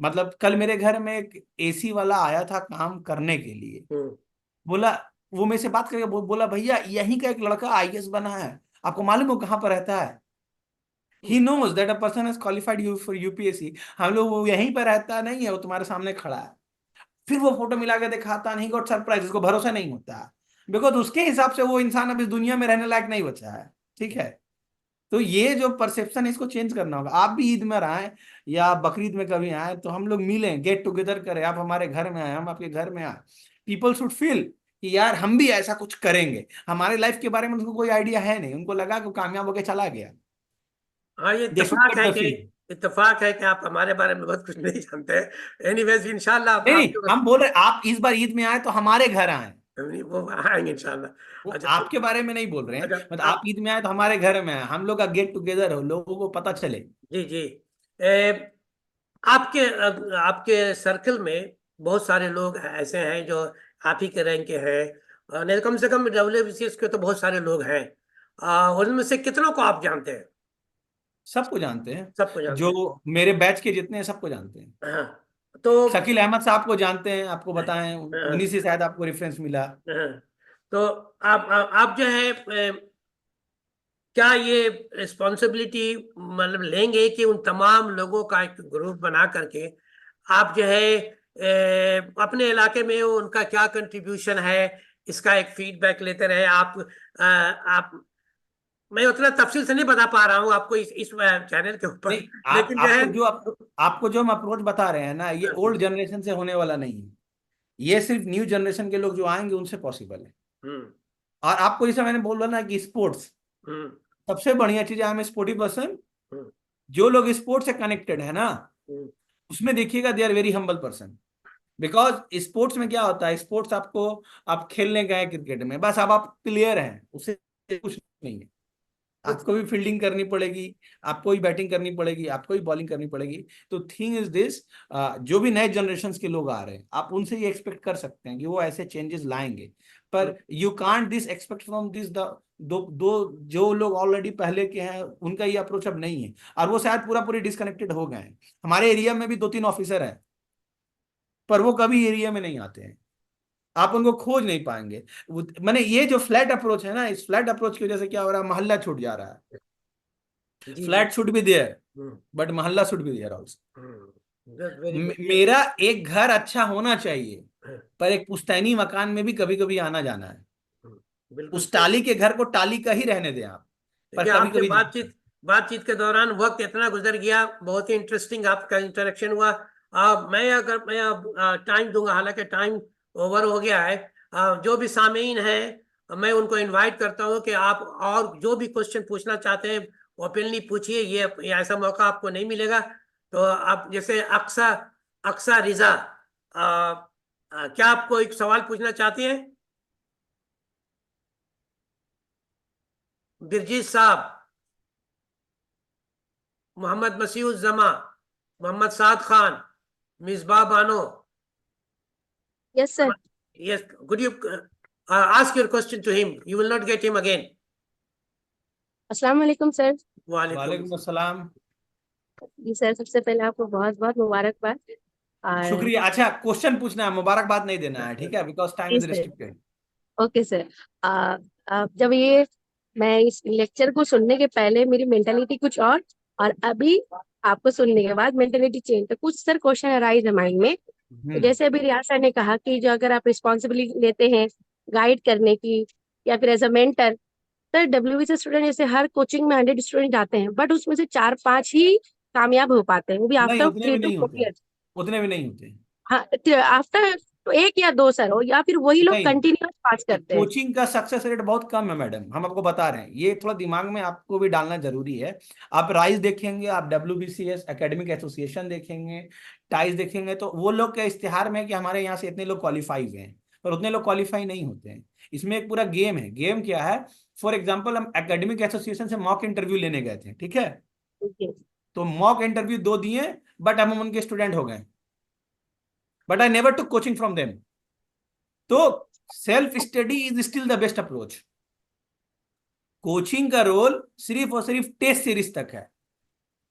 मतलब कल मेरे घर में एक एसी वाला आया था काम करने के लिए, बोला, वो मेरे से बात करके बोला भैया यहीं का एक लड़का आईएएस बना है, आपको मालूम हो कहाँ पर रहता है? He knows that a person has qualified you for UPSC. हम लोग, वो यहीं पर रहता नहीं है, वो तुम्हारे सामने खड़ा है। फिर वो फोटो मिला के दिखाता, नहीं गॉट सरप्राइज, उसको भरोसा नहीं होता, बिकॉज उसके हिसाब से वो इंसान अब इस दुनिया में रहने लायक नहीं बचा है। ठीक है, तो ये जो परसेप्शन है इसको चेंज करना होगा। आप भी ईद में आए या बकरीद में कभी आए तो हम लोग मिलें, गेट टुगेदर करें, आप हमारे घर में आए, हम आपके घर में आए। पीपल शुड फील कि यार हम भी ऐसा कुछ करेंगे। हमारे लाइफ के बारे में उनको कोई आइडिया है नहीं, उनको लगा कि कामयाब होकर चला गया। हाँ, ये दे शुड इत्तेफाक गेट है द कि फील। आप हमारे बारे में बहुत कुछ नहीं जानते हैं। एनीवेज, इंशाल्लाह नहीं नहीं, आप हम बोल रहे आप इस बार ईद में आए तो हमारे घर आए, वो आएंगे इंशाल्लाह। वो अच्छा आपके बारे में नहीं बोल रहे हैं। अच्छा मतलब आप ईद में आए तो हमारे घर में आए, हम लोग का गेट टुगेदर हो, लोगों को पता चले। जी जी। आपके सर्कल में बहुत सारे लोग ऐसे हैं जो आप ही के रैंक के हैं, नहीं कम से कम WBCS के तो बहुत सारे लोग हैं। उनमें से कितनों को आप जानते हैं? सबको जानते हैं, सबको जानते जो हैं। मेरे बैच के जितने हैं सबको जानते हैं। हाँ। तो शकील अहमद साहब को जानते हैं, आपको बताएं, हाँ, उन्हीं से शायद आपको रेफरेंस मिला। हाँ। तो आप जो है क्या ये रिस्पॉन्सिबिलिटी मतलब लेंगे कि उन तमाम लोगों का एक ग्रुप बना करके आप जो है अपने इलाके में उनका क्या कंट्रीब्यूशन है इसका एक फीडबैक लेते रहे आप? मैं उतना तफसील से नहीं बता पा रहा हूँ आपको इस चैनल के ऊपर, नहीं, आप लेकिन जो है। आपको जो हम अप्रोच बता रहे हैं ना, ये ओल्ड जनरेशन से होने वाला नहीं है। ये सिर्फ न्यू जनरेशन के लोग जो आएंगे उनसे पॉसिबल है। हम्म और आपको जैसे मैंने बोला ना कि स्पोर्ट्स हम्म सबसे बढ़िया चीज है, हम स्पोर्टी पर्सन। हम्म जो लोग स्पोर्ट्स से कनेक्टेड है ना, हम्म उसमें देखिएगा they are very humble person. Because sports में क्या होता है, स्पोर्ट्स आपको, आप खेलने गए क्रिकेट में, बस अब आप प्लेयर हैं, उससे कुछ नहीं है। आपको भी फील्डिंग करनी पड़ेगी, आपको भी बैटिंग करनी पड़ेगी, आपको भी बॉलिंग करनी पड़ेगी। तो थिंग इज दिस, जो भी नए जनरेशन के लोग आ रहे हैं, आप उनसे ये एक्सपेक्ट कर सकते हैं कि वो ऐसे चेंजेस लाएंगे। पर you can't this expect from this the दो दो जो लोग ऑलरेडी पहले के हैं, उनका ये अप्रोच अब नहीं है, और वो शायद पूरा पूरी डिस्कनेक्टेड हो गए हैं। हमारे एरिया में भी 2-3 ऑफिसर हैं, पर वो कभी एरिया में नहीं आते हैं, आप उनको खोज नहीं पाएंगे। मैंने ये जो फ्लैट अप्रोच है ना, इस फ्लैट अप्रोच की वजह से क्या हो रहा है, मोहल्ला छूट जा रहा है। जी जी। Flat should be there, hmm but मोहल्ला should be there also. That's very good. मेरा एक घर अच्छा होना चाहिए, पर एक पुश्तैनी मकान में भी कभी कभी आना जाना है। बिल्कुल उस सही। टाली के घर को टाली का ही रहने दें आप, पर देखिए, कभी आपसे कभी जाना है। बातचीत के दौरान वक्त इतना गुजर गया, बहुत ही इंटरेस्टिंग आपका इंटरेक्शन हुआ। मैं अब टाइम दूंगा, हालांकि टाइम ओवर हो गया है। जो भी सामीन हैं, मैं उनको इनवाइट करता हूं कि आप और जो भी क्वेश्चन पूछना चाहते हैं ओपनली पूछिए। ये ऐसा मौका आपको नहीं मिलेगा। तो आप जैसे अक्सा अक्सा रिजा, क्या आपको एक सवाल पूछना चाहती हैं? बिरजीत साहब, मोहम्मद मसीहुज जमा, मोहम्मद साद Khan, Misbah Bano. Yes, sir. Yes, could you ask your question to him? You will not get him again. अस्सलाम वालेकुम सर। वालेकुम। वालेकुम अस्सलाम। जी सर, सबसे पहले आपको बहुत बहुत मुबारकबाद। और शुक्रिया। अच्छा, क्वेश्चन पूछना है, मुबारकबाद नहीं देना है, ठीक है, बिकॉज टाइम जी is sir. Restricted. Okay sir. जब ये मैं इस लेक्चर को सुनने के पहले मेरी मेंटालिटी कुछ और अभी आपको सुनने के बाद मेंटेलिटी चेंज, तो कुछ सर क्वेश्चन अराइज है माइंड में। तो जैसे अभी रियाज सर ने कहा कि जो अगर आप रिस्पॉन्सिबिलिटी लेते हैं गाइड करने की या फिर as a mentor, sir WBC student जैसे हर कोचिंग में 100 स्टूडेंट जाते हैं, बट उसमें से 4-5 ही कामयाब हो पाते हैं, वो भी नहीं, आफ्टर उतने 3 भी to नहीं 4 होते, years। उतने भी नहीं होते। हाँ, आफ्टर तो 1 या 2 सर हो, या फिर वही लोग नहीं, कंटिन्यूअस पास करते हैं। कोचिंग का सक्सेस रेट बहुत कम है मैडम, हम आपको बता रहे हैं, ये थोड़ा दिमाग में आपको भी डालना जरूरी है। आप राइज देखेंगे, आप WBCS एकेडमिक एसोसिएशन देखेंगे, टाइज देखेंगे, तो वो लोग के इश्तिहार में कि हमारे यहाँ से इतने लोग क्वालिफाई हुए हैं, पर उतने लोग क्वालिफाई नहीं होते हैं। इसमें एक पूरा गेम है। गेम क्या है? फॉर एग्जाम्पल, हम एकेडमिक एसोसिएशन से मॉक इंटरव्यू लेने गए थे, ठीक है? जी। तो मॉक इंटरव्यू 2 दिए, बट हम उनके स्टूडेंट हो गए, but I never took coaching from them. तो self study is still the best approach. Coaching का रोल सिर्फ और सिर्फ टेस्ट सीरीज तक है।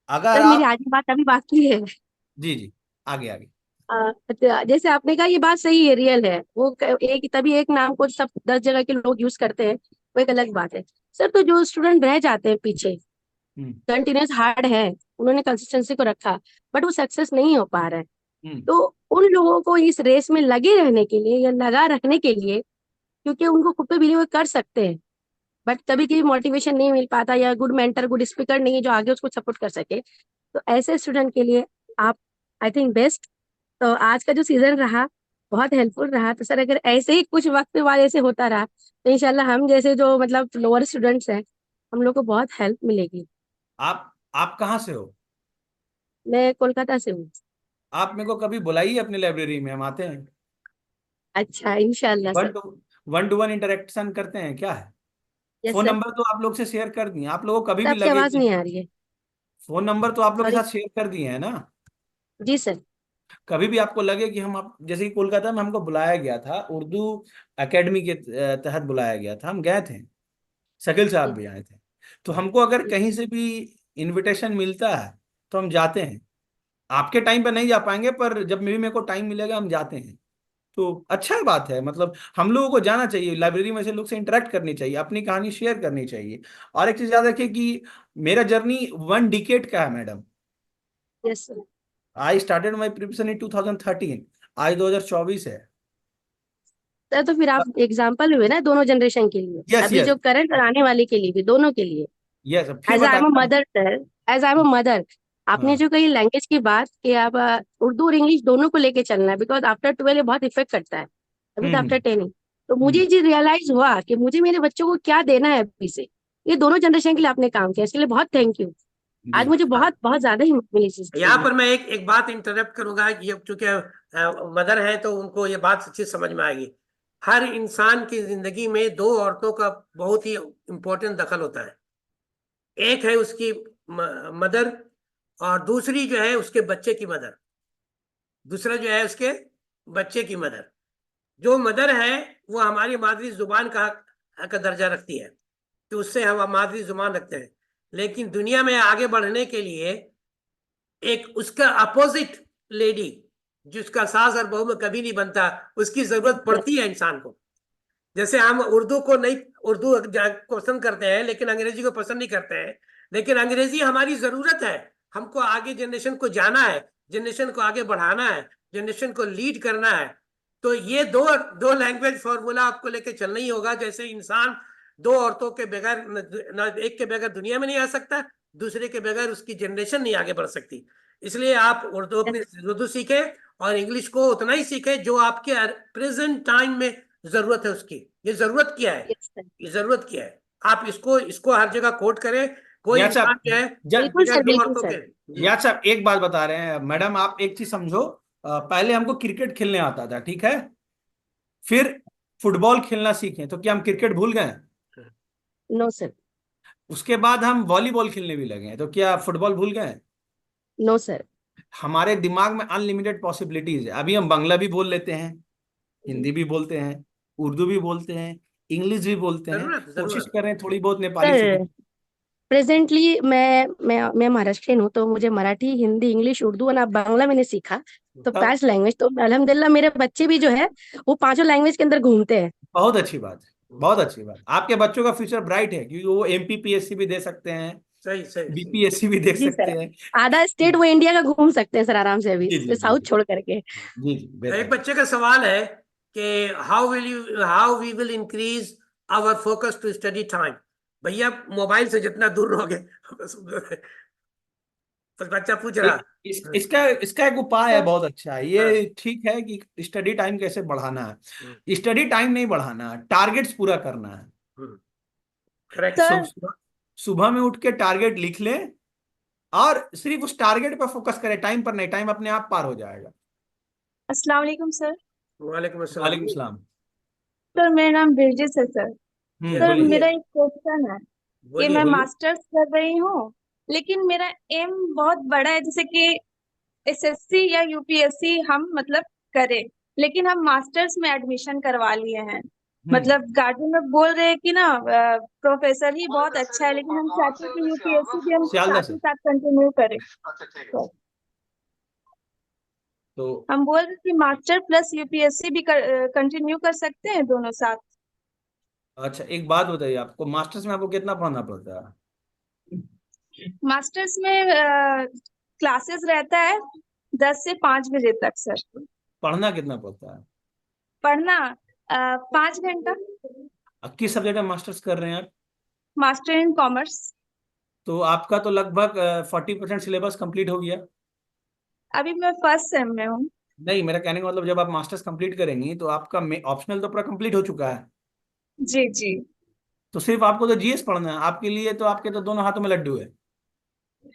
अगर सर मेरी आप, आधी बात अभी बाकी है। जी जी, आगे आगे। जैसे आपने कहा ये बात सही है, रियल है, वो एक तभी एक नाम को सब 10 जगह के लोग यूज करते हैं, वो एक अलग बात है। सर तो जो स्टूडेंट रह जाते हैं पीछे, हम्म कंटिन्यूस हार्ड है, उन्होंने कंसिस्टेंसी को रखा, बट वो सक्सेस नहीं हो पा रहा है, हम्म तो उन लोगों को इस रेस में लगे रहने के लिए या लगा रखने के लिए, क्योंकि उनको खुद पे बिलीव कर सकते हैं, बट कभी कभी मोटिवेशन नहीं मिल पाता, या गुड मेंटर गुड स्पीकर नहीं है जो आगे उसको सपोर्ट कर सके, तो ऐसे स्टूडेंट के लिए आप, आई थिंक बेस्ट। तो आज का जो सीजन रहा बहुत हेल्पफुल रहा, तो सर अगर ऐसे ही कुछ वक्त बाद ऐसे होता रहा, तो इंशाल्लाह हम जैसे जो मतलब लोअर स्टूडेंट्स हैं, हम लोग को बहुत हेल्प मिलेगी। आप कहाँ से हो? मैं कोलकाता से हूँ। आप मेरे को कभी बुलाइए अपनी लाइब्रेरी में, हम आते हैं। अच्छा, इंशाल्लाह one sir. To one to one interaction करते हैं, क्या है? Yes phone sir. नंबर तो आप लोग से शेयर कर दिए, आप लोगों को कभी भी आपकी लगे आवाज कि, नहीं आ रही है। फोन नंबर तो आप लोग के सॉरी। साथ शेयर कर दिए हैं ना? जी सर। कभी भी आपको लगे कि हम, आप जैसे कि कोलकाता में हमको बुलाया गया था, उर्दू एकेडमी के तहत बुलाया गया था, हम गए थे, शकील साहब जी। भी आए थे। तो हमको अगर जी। कहीं से भी इनविटेशन मिलता है तो हम जाते हैं। आपके टाइम पे नहीं जा पाएंगे, पर जब भी मेरे को टाइम मिलेगा हम जाते हैं। तो अच्छा बात है, मतलब हम लोगों को जाना चाहिए लाइब्रेरी में, से लोग से इंटरेक्ट करनी चाहिए, अपनी कहानी शेयर करनी चाहिए। और एक चीज याद रखिए कि मेरा जर्नी 1 डिकेड का है madam. Yes sir. I started my preparation in 2013, आज 2024 है। सर तो फिर आप एग्जाम्पल हुए ना दोनों जनरेशन के लिए, यस अभी यस जो करंट और आने वाले के लिए भी, दोनों के लिए। यस, फिर एज आई एम अ बताता हूँ। Mother sir, as I am a mother, आपने हाँ। जो कही लैंग्वेज की बात कि आप उर्दू और इंग्लिश दोनों को लेके चलना है, बिकॉज आफ्टर 12 ये बहुत इफेक्ट करता है, अभी तो आफ्टर हम्म 10 ही। तो मुझे हम्म ये रियलाइज हुआ कि मुझे मेरे बच्चों को क्या देना है अभी से। ये दोनों जनरेशन के लिए आपने काम किया, इसके लिए बहुत थैंक यू। जी। आज मुझे बहुत बहुत ज्यादा हिम्मत मिली इस चीज के यहाँ लिए। पर मैं एक बात इंटरप्ट करूंगा, ये चूंकि मदर है तो उनको ये बात अच्छी समझ में आएगी। हर इंसान की जिंदगी में दो औरतों का बहुत ही इम्पोर्टेंट दखल होता है। एक है उसकी मदर, और दूसरी जो है उसके बच्चे की मदर। दूसरा जो है उसके बच्चे की मदर। जो मदर है वो हमारी मादरी जुबान का दर्जा रखती है, कि उससे हम मादरी जुबान रखते हैं। लेकिन दुनिया में आगे बढ़ने के लिए एक उसका अपोजिट लेडी, जिसका सास और बहू में कभी नहीं बनता, उसकी जरूरत पड़ती है इंसान को। जैसे हम उर्दू को नहीं, उर्दू को पसंद करते हैं लेकिन अंग्रेजी को पसंद नहीं करते हैं, लेकिन अंग्रेजी हमारी जरूरत है। हमको आगे जनरेशन को जाना है, जनरेशन को आगे बढ़ाना है, जनरेशन को लीड करना है। तो ये दो दो लैंग्वेज फॉर्मूला आपको लेके चलना ही होगा। जैसे इंसान दो औरतों के बगैर एक के बगैर दुनिया में नहीं आ सकता, दूसरे के बगैर उसकी जनरेशन नहीं आगे बढ़ सकती। इसलिए आप उर्दू अपनी उर्दू सीखे, और इंग्लिश को उतना ही सीखे जो आपके प्रेजेंट टाइम में जरूरत है उसकी। ये जरूरत क्या है, यस सर। ये जरूरत क्या है, आप इसको इसको हर जगह कोट करें। कोई या इंसान साहब, जो है बिल्कुल बगैर सर, दो बिल्कुल औरतों सर। के। जी। या साहब एक बात बता रहे हैं मैडम, आप एक चीज समझो। पहले हमको क्रिकेट खेलने आता था, ठीक है? फिर फुटबॉल खेलना सीखे, तो क्या हम क्रिकेट भूल गए? No sir. उसके बाद हम वॉलीबॉल खेलने भी लगे हैं, तो क्या फुटबॉल भूल गए? No sir. हमारे दिमाग में अनलिमिटेड पॉसिबिलिटीज है। अभी हम बांग्ला भी बोल लेते हैं, हिंदी भी बोलते हैं, उर्दू भी बोलते हैं, इंग्लिश भी बोलते हैं। जरूरत कोशिश जरूरत। करें थोड़ी बहुत नेपाली सीखें। सर प्रेजेंटली मैं महाराष्ट्रियन हूँ, तो मुझे मराठी हिंदी इंग्लिश उर्दू और बांग्ला मैंने सीखा, तो तब 5 लैंग्वेज, तो अल्हम्दुलिल्लाह मेरे बच्चे भी जो है वो 5 लैंग्वेज के अंदर घूमते हैं। बहुत अच्छी बात है, बहुत अच्छी बात। आपके बच्चों का फ्यूचर ब्राइट है, क्योंकि वो MPPSC भी दे सकते हैं, सही सही सही। बीपीएससी भी देख जी सकते सर। हैं। आधा स्टेट वो इंडिया का घूम सकते हैं सर आराम से अभी, जी जी जी साउथ जी छोड़ करके। जी जी, एक बेहतर। बच्चे का सवाल है कि how we will increase our focus to study time. भैया मोबाइल से जितना दूर रहोगे बस बच्चा पूछ रहा इसका एक उपाय है, बहुत अच्छा है हाँ, ये। ठीक है कि स्टडी टाइम कैसे बढ़ाना है। स्टडी टाइम नहीं बढ़ाना है, टारगेट्स पूरा करना है। करेक्ट। सर सुबह में उठ के टारगेट लिख लें और सिर्फ उस टारगेट पर फोकस करें, टाइम पर नहीं। टाइम अपने आप पार हो जाएगा। अस्सलाम वालेकुम सर। वालेकुम अस्सलाम। वालेकुम सलाम। सर मेरा नाम बिरजिस है सर। सर बोलिए मेरा एक क्वेश्चन है कि बोलिए मैं बोलिए। मास्टर्स कर रही हूँ, लेकिन मेरा एम बहुत बड़ा है, जैसे कि एसएससी या यूपीएससी हम मतलब करें, लेकिन हम मास्टर्स में एडमिशन करवा लिए हैं। मतलब गार्जियन लोग बोल रहे हैं कि ना प्रोफेसर ही बहुत अच्छा है, लेकिन हम चाहते हैं कि यूपीएससी भी हम सियालदा साथ से ही साथ कंटिन्यू करें। तो हम बोल रहे हैं कि मास्टर प्लस यूपीएससी भी कंटिन्यू कर सकते हैं दोनों साथ। अच्छा, एक बात बताइए, आपको मास्टर्स में आपको कितना पढ़ना पड़ता है? मास्टर्स में क्लासेस रहता है 10 से 5 बजे तक सर। पढ़ना कितना पड़ता है? पढ़ना 5 घंटा। किस सब्जेक्ट में मास्टर्स कर रहे हैं आप? Master in commerce. तो आपका तो लगभग 40% सिलेबस कंप्लीट हो गया। अभी मैं फर्स्ट सेम में हूँ। नहीं, मेरा कहने का मतलब, जब आप मास्टर्स कंप्लीट करेंगी तो आपका ऑप्शनल तो पूरा कंप्लीट हो चुका है। जी जी। तो सिर्फ आपको तो जीएस पढ़ना है। आपके लिए तो, आपके तो दोनों हाथों में लड्डू है।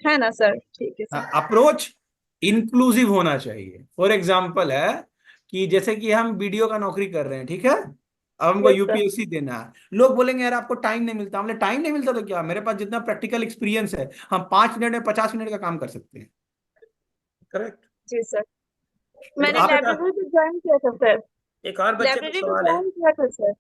है ना सर, ठीक है सर। अप्रोच इंक्लूसिव होना चाहिए। फॉर एग्जाम्पल है कि जैसे कि हम वीडियो का नौकरी कर रहे हैं, ठीक है, अब हमको यस सर। यूपीएससी देना है। लोग बोलेंगे यार आपको टाइम नहीं मिलता। हमने टाइम नहीं मिलता तो क्या, मेरे पास जितना प्रैक्टिकल एक्सपीरियंस है, हम 5 मिनट में 50 मिनट का काम कर सकते हैं। करेक्ट। जी सर। एक मैंने और बच्चा लाइब्रेरी भी ज्वाइन किया था सर। एक और बच्चे का लाइब्रेरी भी सवाल है ज्वाइन किया था सर।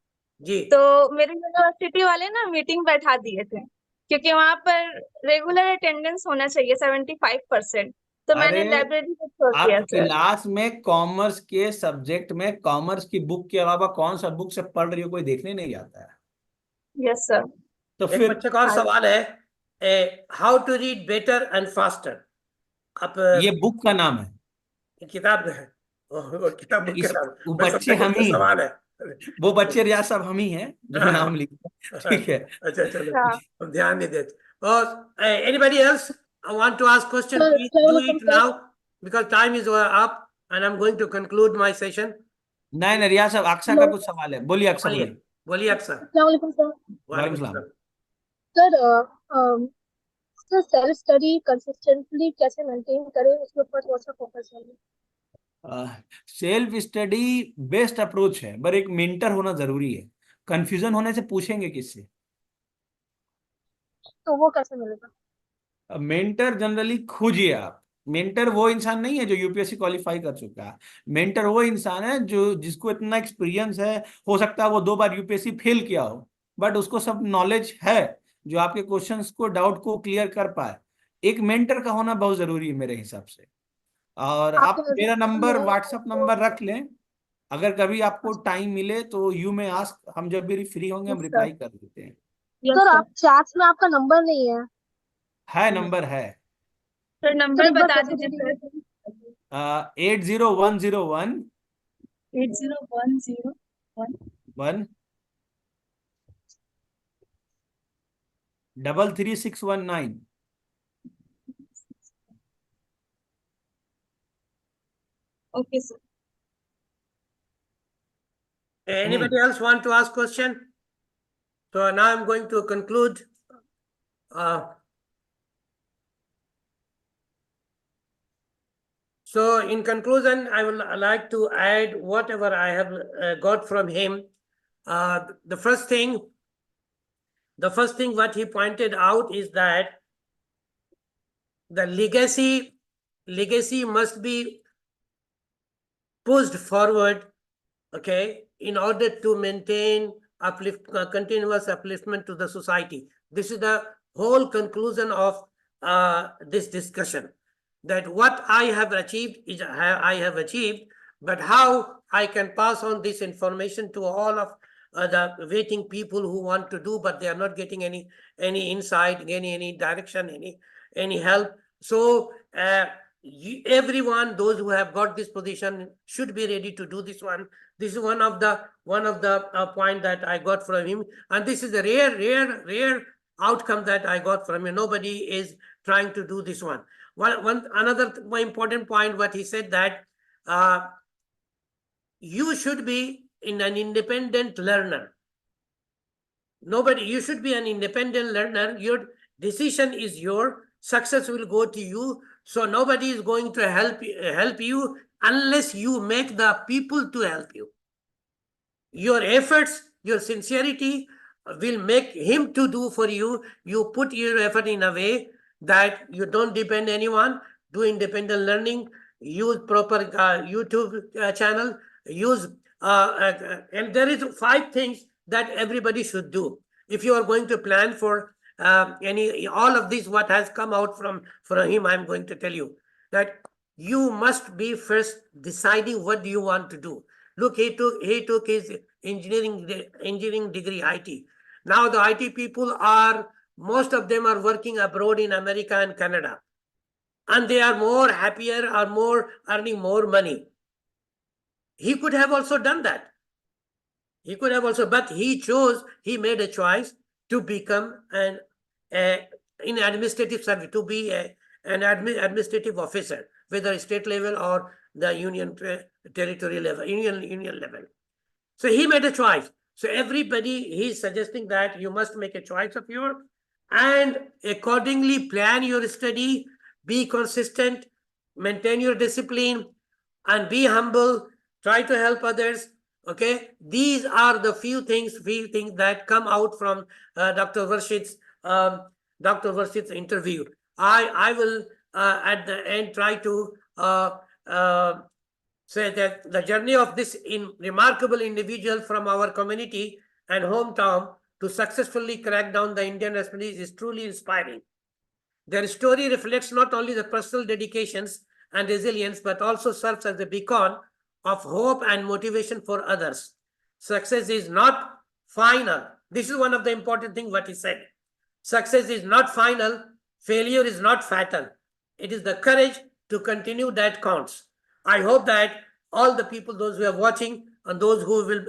जी। तो मेरे यूनिवर्सिटी वाले ना मीटिंग बैठा दिए थे, क्योंकि वहां पर रेगुलर अटेंडेंस होना चाहिए 75%। तो अरे, मैंने लाइब्रेरी को छोड़ आप दिया सर। क्लास में कॉमर्स के सब्जेक्ट में कॉमर्स की बुक के अलावा कौन सा बुक से पढ़ रही हो, कोई देखने नहीं आता है। Yes sir. तो एक फिर बच्चे का और सवाल है how to read better and faster. आप ये बुक का नाम है। किताब है वो किताब बुक के इस नाम वो मैं बच्चे समझा हम कि ही हैं। सवाल है। वो बच्चे रियाज साहब हम ही हैं जो नाम लिखते हैं, ठीक है। अच्छा चलो हाँ। हम ध्यान नहीं देते। और anybody else want to ask question, sir please do it now because time is up and I'm going to conclude my session. नहीं नहीं, रियाज साहब, अक्सा का कुछ सवाल है। बोलिए अक्सा, बोलिए बोलिए। बोलिए अक्सर। अस्सलाम सर। वालेकुम वालेकुम सलाम। सलाम। Sir sir self study consistently कैसे मेंटेन करें, उसके ऊपर थोड़ा सा फोकस करें। सेल्फ स्टडी बेस्ट अप्रोच है, पर एक मेंटर होना जरूरी है। कंफ्यूजन होने से पूछेंगे किससे? तो वो कैसे मिलेगा? मेंटर जनरली खोजिए आप। मेंटर वो इंसान नहीं है जो यूपीएससी क्वालिफाई कर चुका है। मेंटर वो इंसान है जो, जिसको इतना एक्सपीरियंस है, हो सकता है वो 2 बार यूपीएससी फेल किया हो, बट उसको सब नॉलेज है, जो आपके क्वेश्चंस को, डाउट को क्लियर कर पाए। एक मेंटर का होना बहुत जरूरी है मेरे हिसाब से। और आपके आप नजर मेरा नंबर, में व्हाट्सएप नंबर रख लें। अगर कभी आपको टाइम मिले तो यू में आस्क, हम जब भी फ्री होंगे हम यस सर। रिप्लाई कर देते हैं। Yes sir sir. आप चैट्स में आपका नंबर नहीं है। है, नंबर है। सर सर नंबर एक बार बता कैसे दीजिए दीजिए? Sir. 80101 80101 1 33619। Okay sir. Anybody else want to ask question? So now I'm going to conclude. So in conclusion, I would like to add whatever I have got from him. The first thing what he pointed out is that the legacy must be pushed forward, okay, in order to maintain continuous upliftment to the society. This is the whole conclusion of this discussion, that what I have achieved is I have achieved, but how I can pass on this information to all of the waiting people who want to do, but they are not getting any insight, any direction, any help. So everyone, those who have got this position, should be ready to do this one. This is one of the point that I got from him, and this is a rare outcome that I got from him. Nobody is trying to do this one. Another important point, what he said, that you should be an independent learner. You should be an independent learner. Your decision is your success will go to you. So nobody is going to help you unless you make the people to help you. Your efforts, your sincerity will make him to do for you. You put your effort in a way that you don't depend anyone. Do independent learning. Use proper YouTube channel. Use and there is 5 things that everybody should do. If you are going to plan for all of this, what has come out from him, I'm going to tell you that you must be first deciding what do you want to do. Look, he took his engineering degree, IT. Now the IT people most of them are working abroad in America and Canada, and they are more happier, or more earning more money. He could have also done that. But he made a choice to become in administrative service, to be an administrative officer, whether state level or the union territory level, union level. So he made a choice. So everybody, he's suggesting that you must make a choice of your, and accordingly plan your study, be consistent, maintain your discipline, and be humble. Try to help others. Okay, these are the few things that come out from Dr. Varshit's interview. I will at the end try to say that the journey of this remarkable individual from our community and hometown to successfully crack down the Indian espionage is truly inspiring. Their story reflects not only the personal dedications and resilience, but also serves as a beacon of hope and motivation for others. Success is not final. This is one of the important things what he said. Success is not final. Failure is not fatal. It is the courage to continue that counts. I hope that all the people, those who are watching, and those who will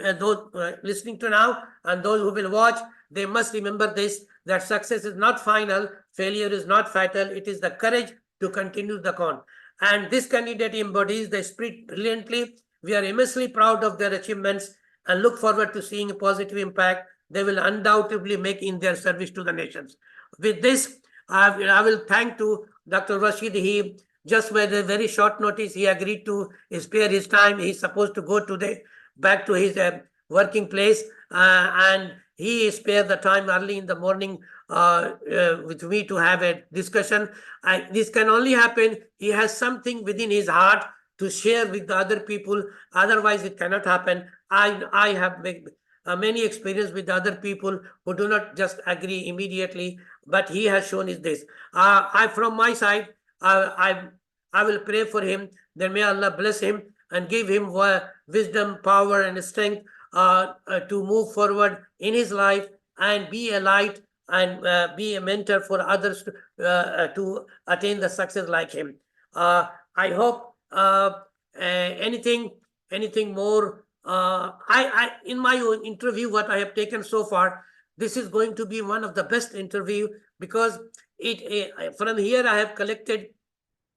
listening to now, and those who will watch, they must remember this, that success is not final, failure is not fatal. It is the courage to continue the count. And this candidate embodies the spirit brilliantly. We are immensely proud of their achievements and look forward to seeing a positive impact they will undoubtedly make in their service to the nations. With this, I will thank to Dr. Rashid. He just with a very short notice, he agreed to spare his time. He's supposed to go today back to his working place, and he spared the time early in the morning with me to have a discussion. This can only happen. He has something within his heart to share with the other people. Otherwise, it cannot happen. I have many experience with other people who do not just agree immediately, but he has shown is this. From my side, I will pray for him. Then may Allah bless him and give him wisdom, power, and strength to move forward in his life and be a light and be a mentor for others to attain the success like him. I hope anything more. In my interview, what I have taken so far, this is going to be one of the best interview, because from here I have collected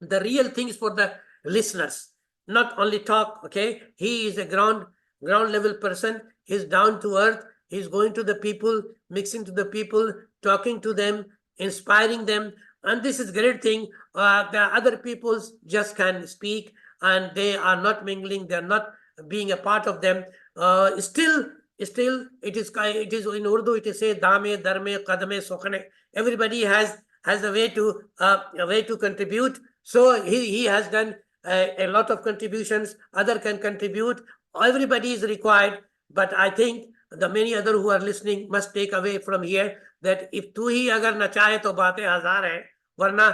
the real things for the listeners, not only talk. Okay, he is a ground level person. He's down to earth. He's going to the people, mixing to the people, talking to them, inspiring them. And this is great thing. The other peoples just can speak and they are not mingling. They're not being a part of them. Still it is in Urdu, it is say dame, darme, kadame, sokhane. Everybody has a way to contribute. So he has done a lot of contributions. Other can contribute. Everybody is required. But I think the many other who are listening must take away from here that if तू ही अगर न चाहे तो बातें हजार हैं, वरना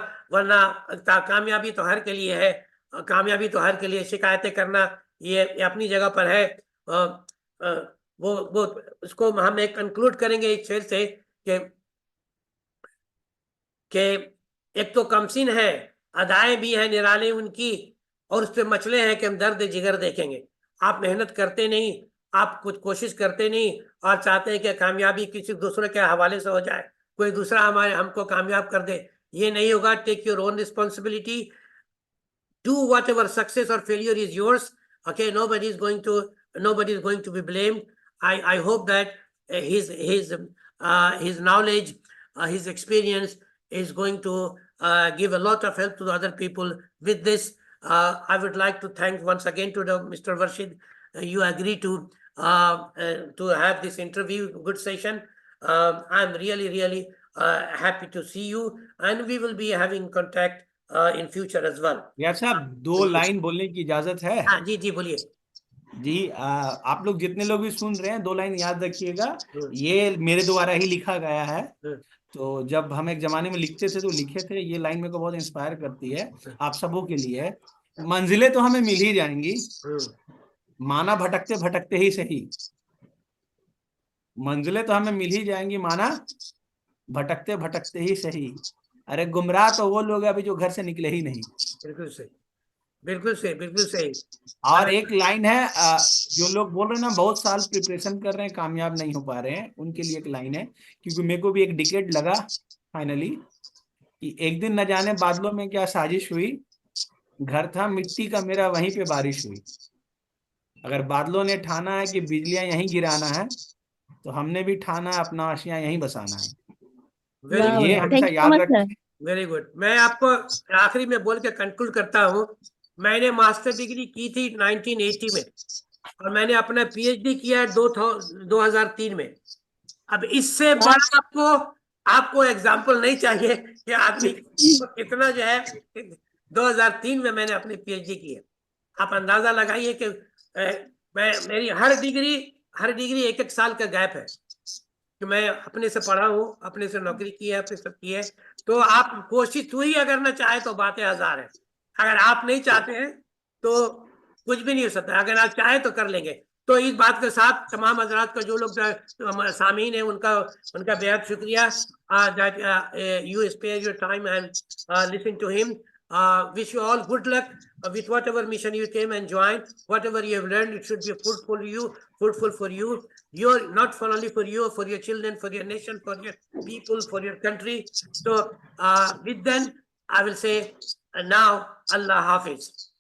कामयाबी तो हर के लिए है. कामयाबी तो हर के लिए. शिकायतें करना ये अपनी जगह पर है. वो उसको हम एक कंक्लूड करेंगे इस शेर से कि एक तो कमसिन है, अदाएं भी है निराले उनकी, और उस पे मचले हैं कि हम दर्द जिगर देखेंगे। आप मेहनत करते नहीं, आप कुछ कोशिश करते नहीं, और चाहते हैं कि कामयाबी किसी दूसरे के हवाले से हो जाए, कोई दूसरा हमको कामयाब कर दे। ये नहीं होगा। Take your own responsibility, do whatever success or failure is yours. Okay, nobody is going to be blamed. I hope that his knowledge, his experience is going to give a lot of help to the other people with this. I would like to thank once again to Mr. Warshid. You agree to have this interview, good session. I'm really happy to see you, and we will be having contact in future as well. यार साहब, 2 line बोलने की इजाजत है? हाँ जी जी बोलिए जी। आप लोग जितने लोग भी सुन रहे हैं, 2 लाइन याद रखिएगा। ये मेरे द्वारा ही लिखा गया है। तो जब हम एक जमाने में लिखते थे तो लिखे थे, ये लाइन मेरे को बहुत इंस्पायर करती है, आप सबों के लिए। मंजिलें तो हमें मिल ही जाएंगी, माना भटकते भटकते ही सही। मंजिलें तो हमें मिल ही जाएंगी, माना भटकते भटकते ही सही। अरे गुमराह तो वो लोग अभी जो घर से निकले ही नहीं। बिल्कुल सही, बिल्कुल सही, बिल्कुल सही। और एक लाइन है, जो लोग बोल रहे हैं ना बहुत साल प्रिपरेशन कर रहे हैं कामयाब नहीं हो पा रहे हैं, उनके लिए एक लाइन है, क्योंकि मेरे को भी एक डिकेड लगा फाइनली कि एक दिन न जाने बादलों में क्या साजिश हुई, घर था मिट्टी का मेरा वहीं पे बारिश हुई। अगर बादलों ने ठाना है कि बिजलियां यहीं गिराना है, तो हमने भी ठाना है अपना आशियां यहीं बसाना है। वेरी ये हमेशा याद रखें। Very good. मैं आपको आखिरी में बोल के कंक्लूड करता हूँ। मैंने मास्टर डिग्री की थी 1980 में, और मैंने अपना पीएचडी किया है 2003 में। अब इससे बड़ा आपको एग्जाम्पल नहीं चाहिए कि आदमी कितना जो है 2003 में मैंने अपनी पीएचडी की है। आप अंदाजा लगाइए कि मेरी हर डिग्री 1-1 साल का गैप है कि मैं अपने से पढ़ा हूँ, अपने से नौकरी की है, अपने सब की है। तो आप कोशिश हुई अगर ना चाहे तो बातें हजार है। अगर आप नहीं चाहते हैं तो कुछ भी नहीं हो सकता। अगर आप चाहे तो कर लेंगे। तो इस बात के साथ तमाम हजरात का जो लोग सामीन है उनका बेहद शुक्रिया। You spare your time and listen to him. Wish you all good luck with whatever mission you came and joined. Whatever you have learned, it should be fruitful for you. You're not for only for you, for your children, for your nation, for your people, for your country. So with them, I will say now, Allah Hafiz.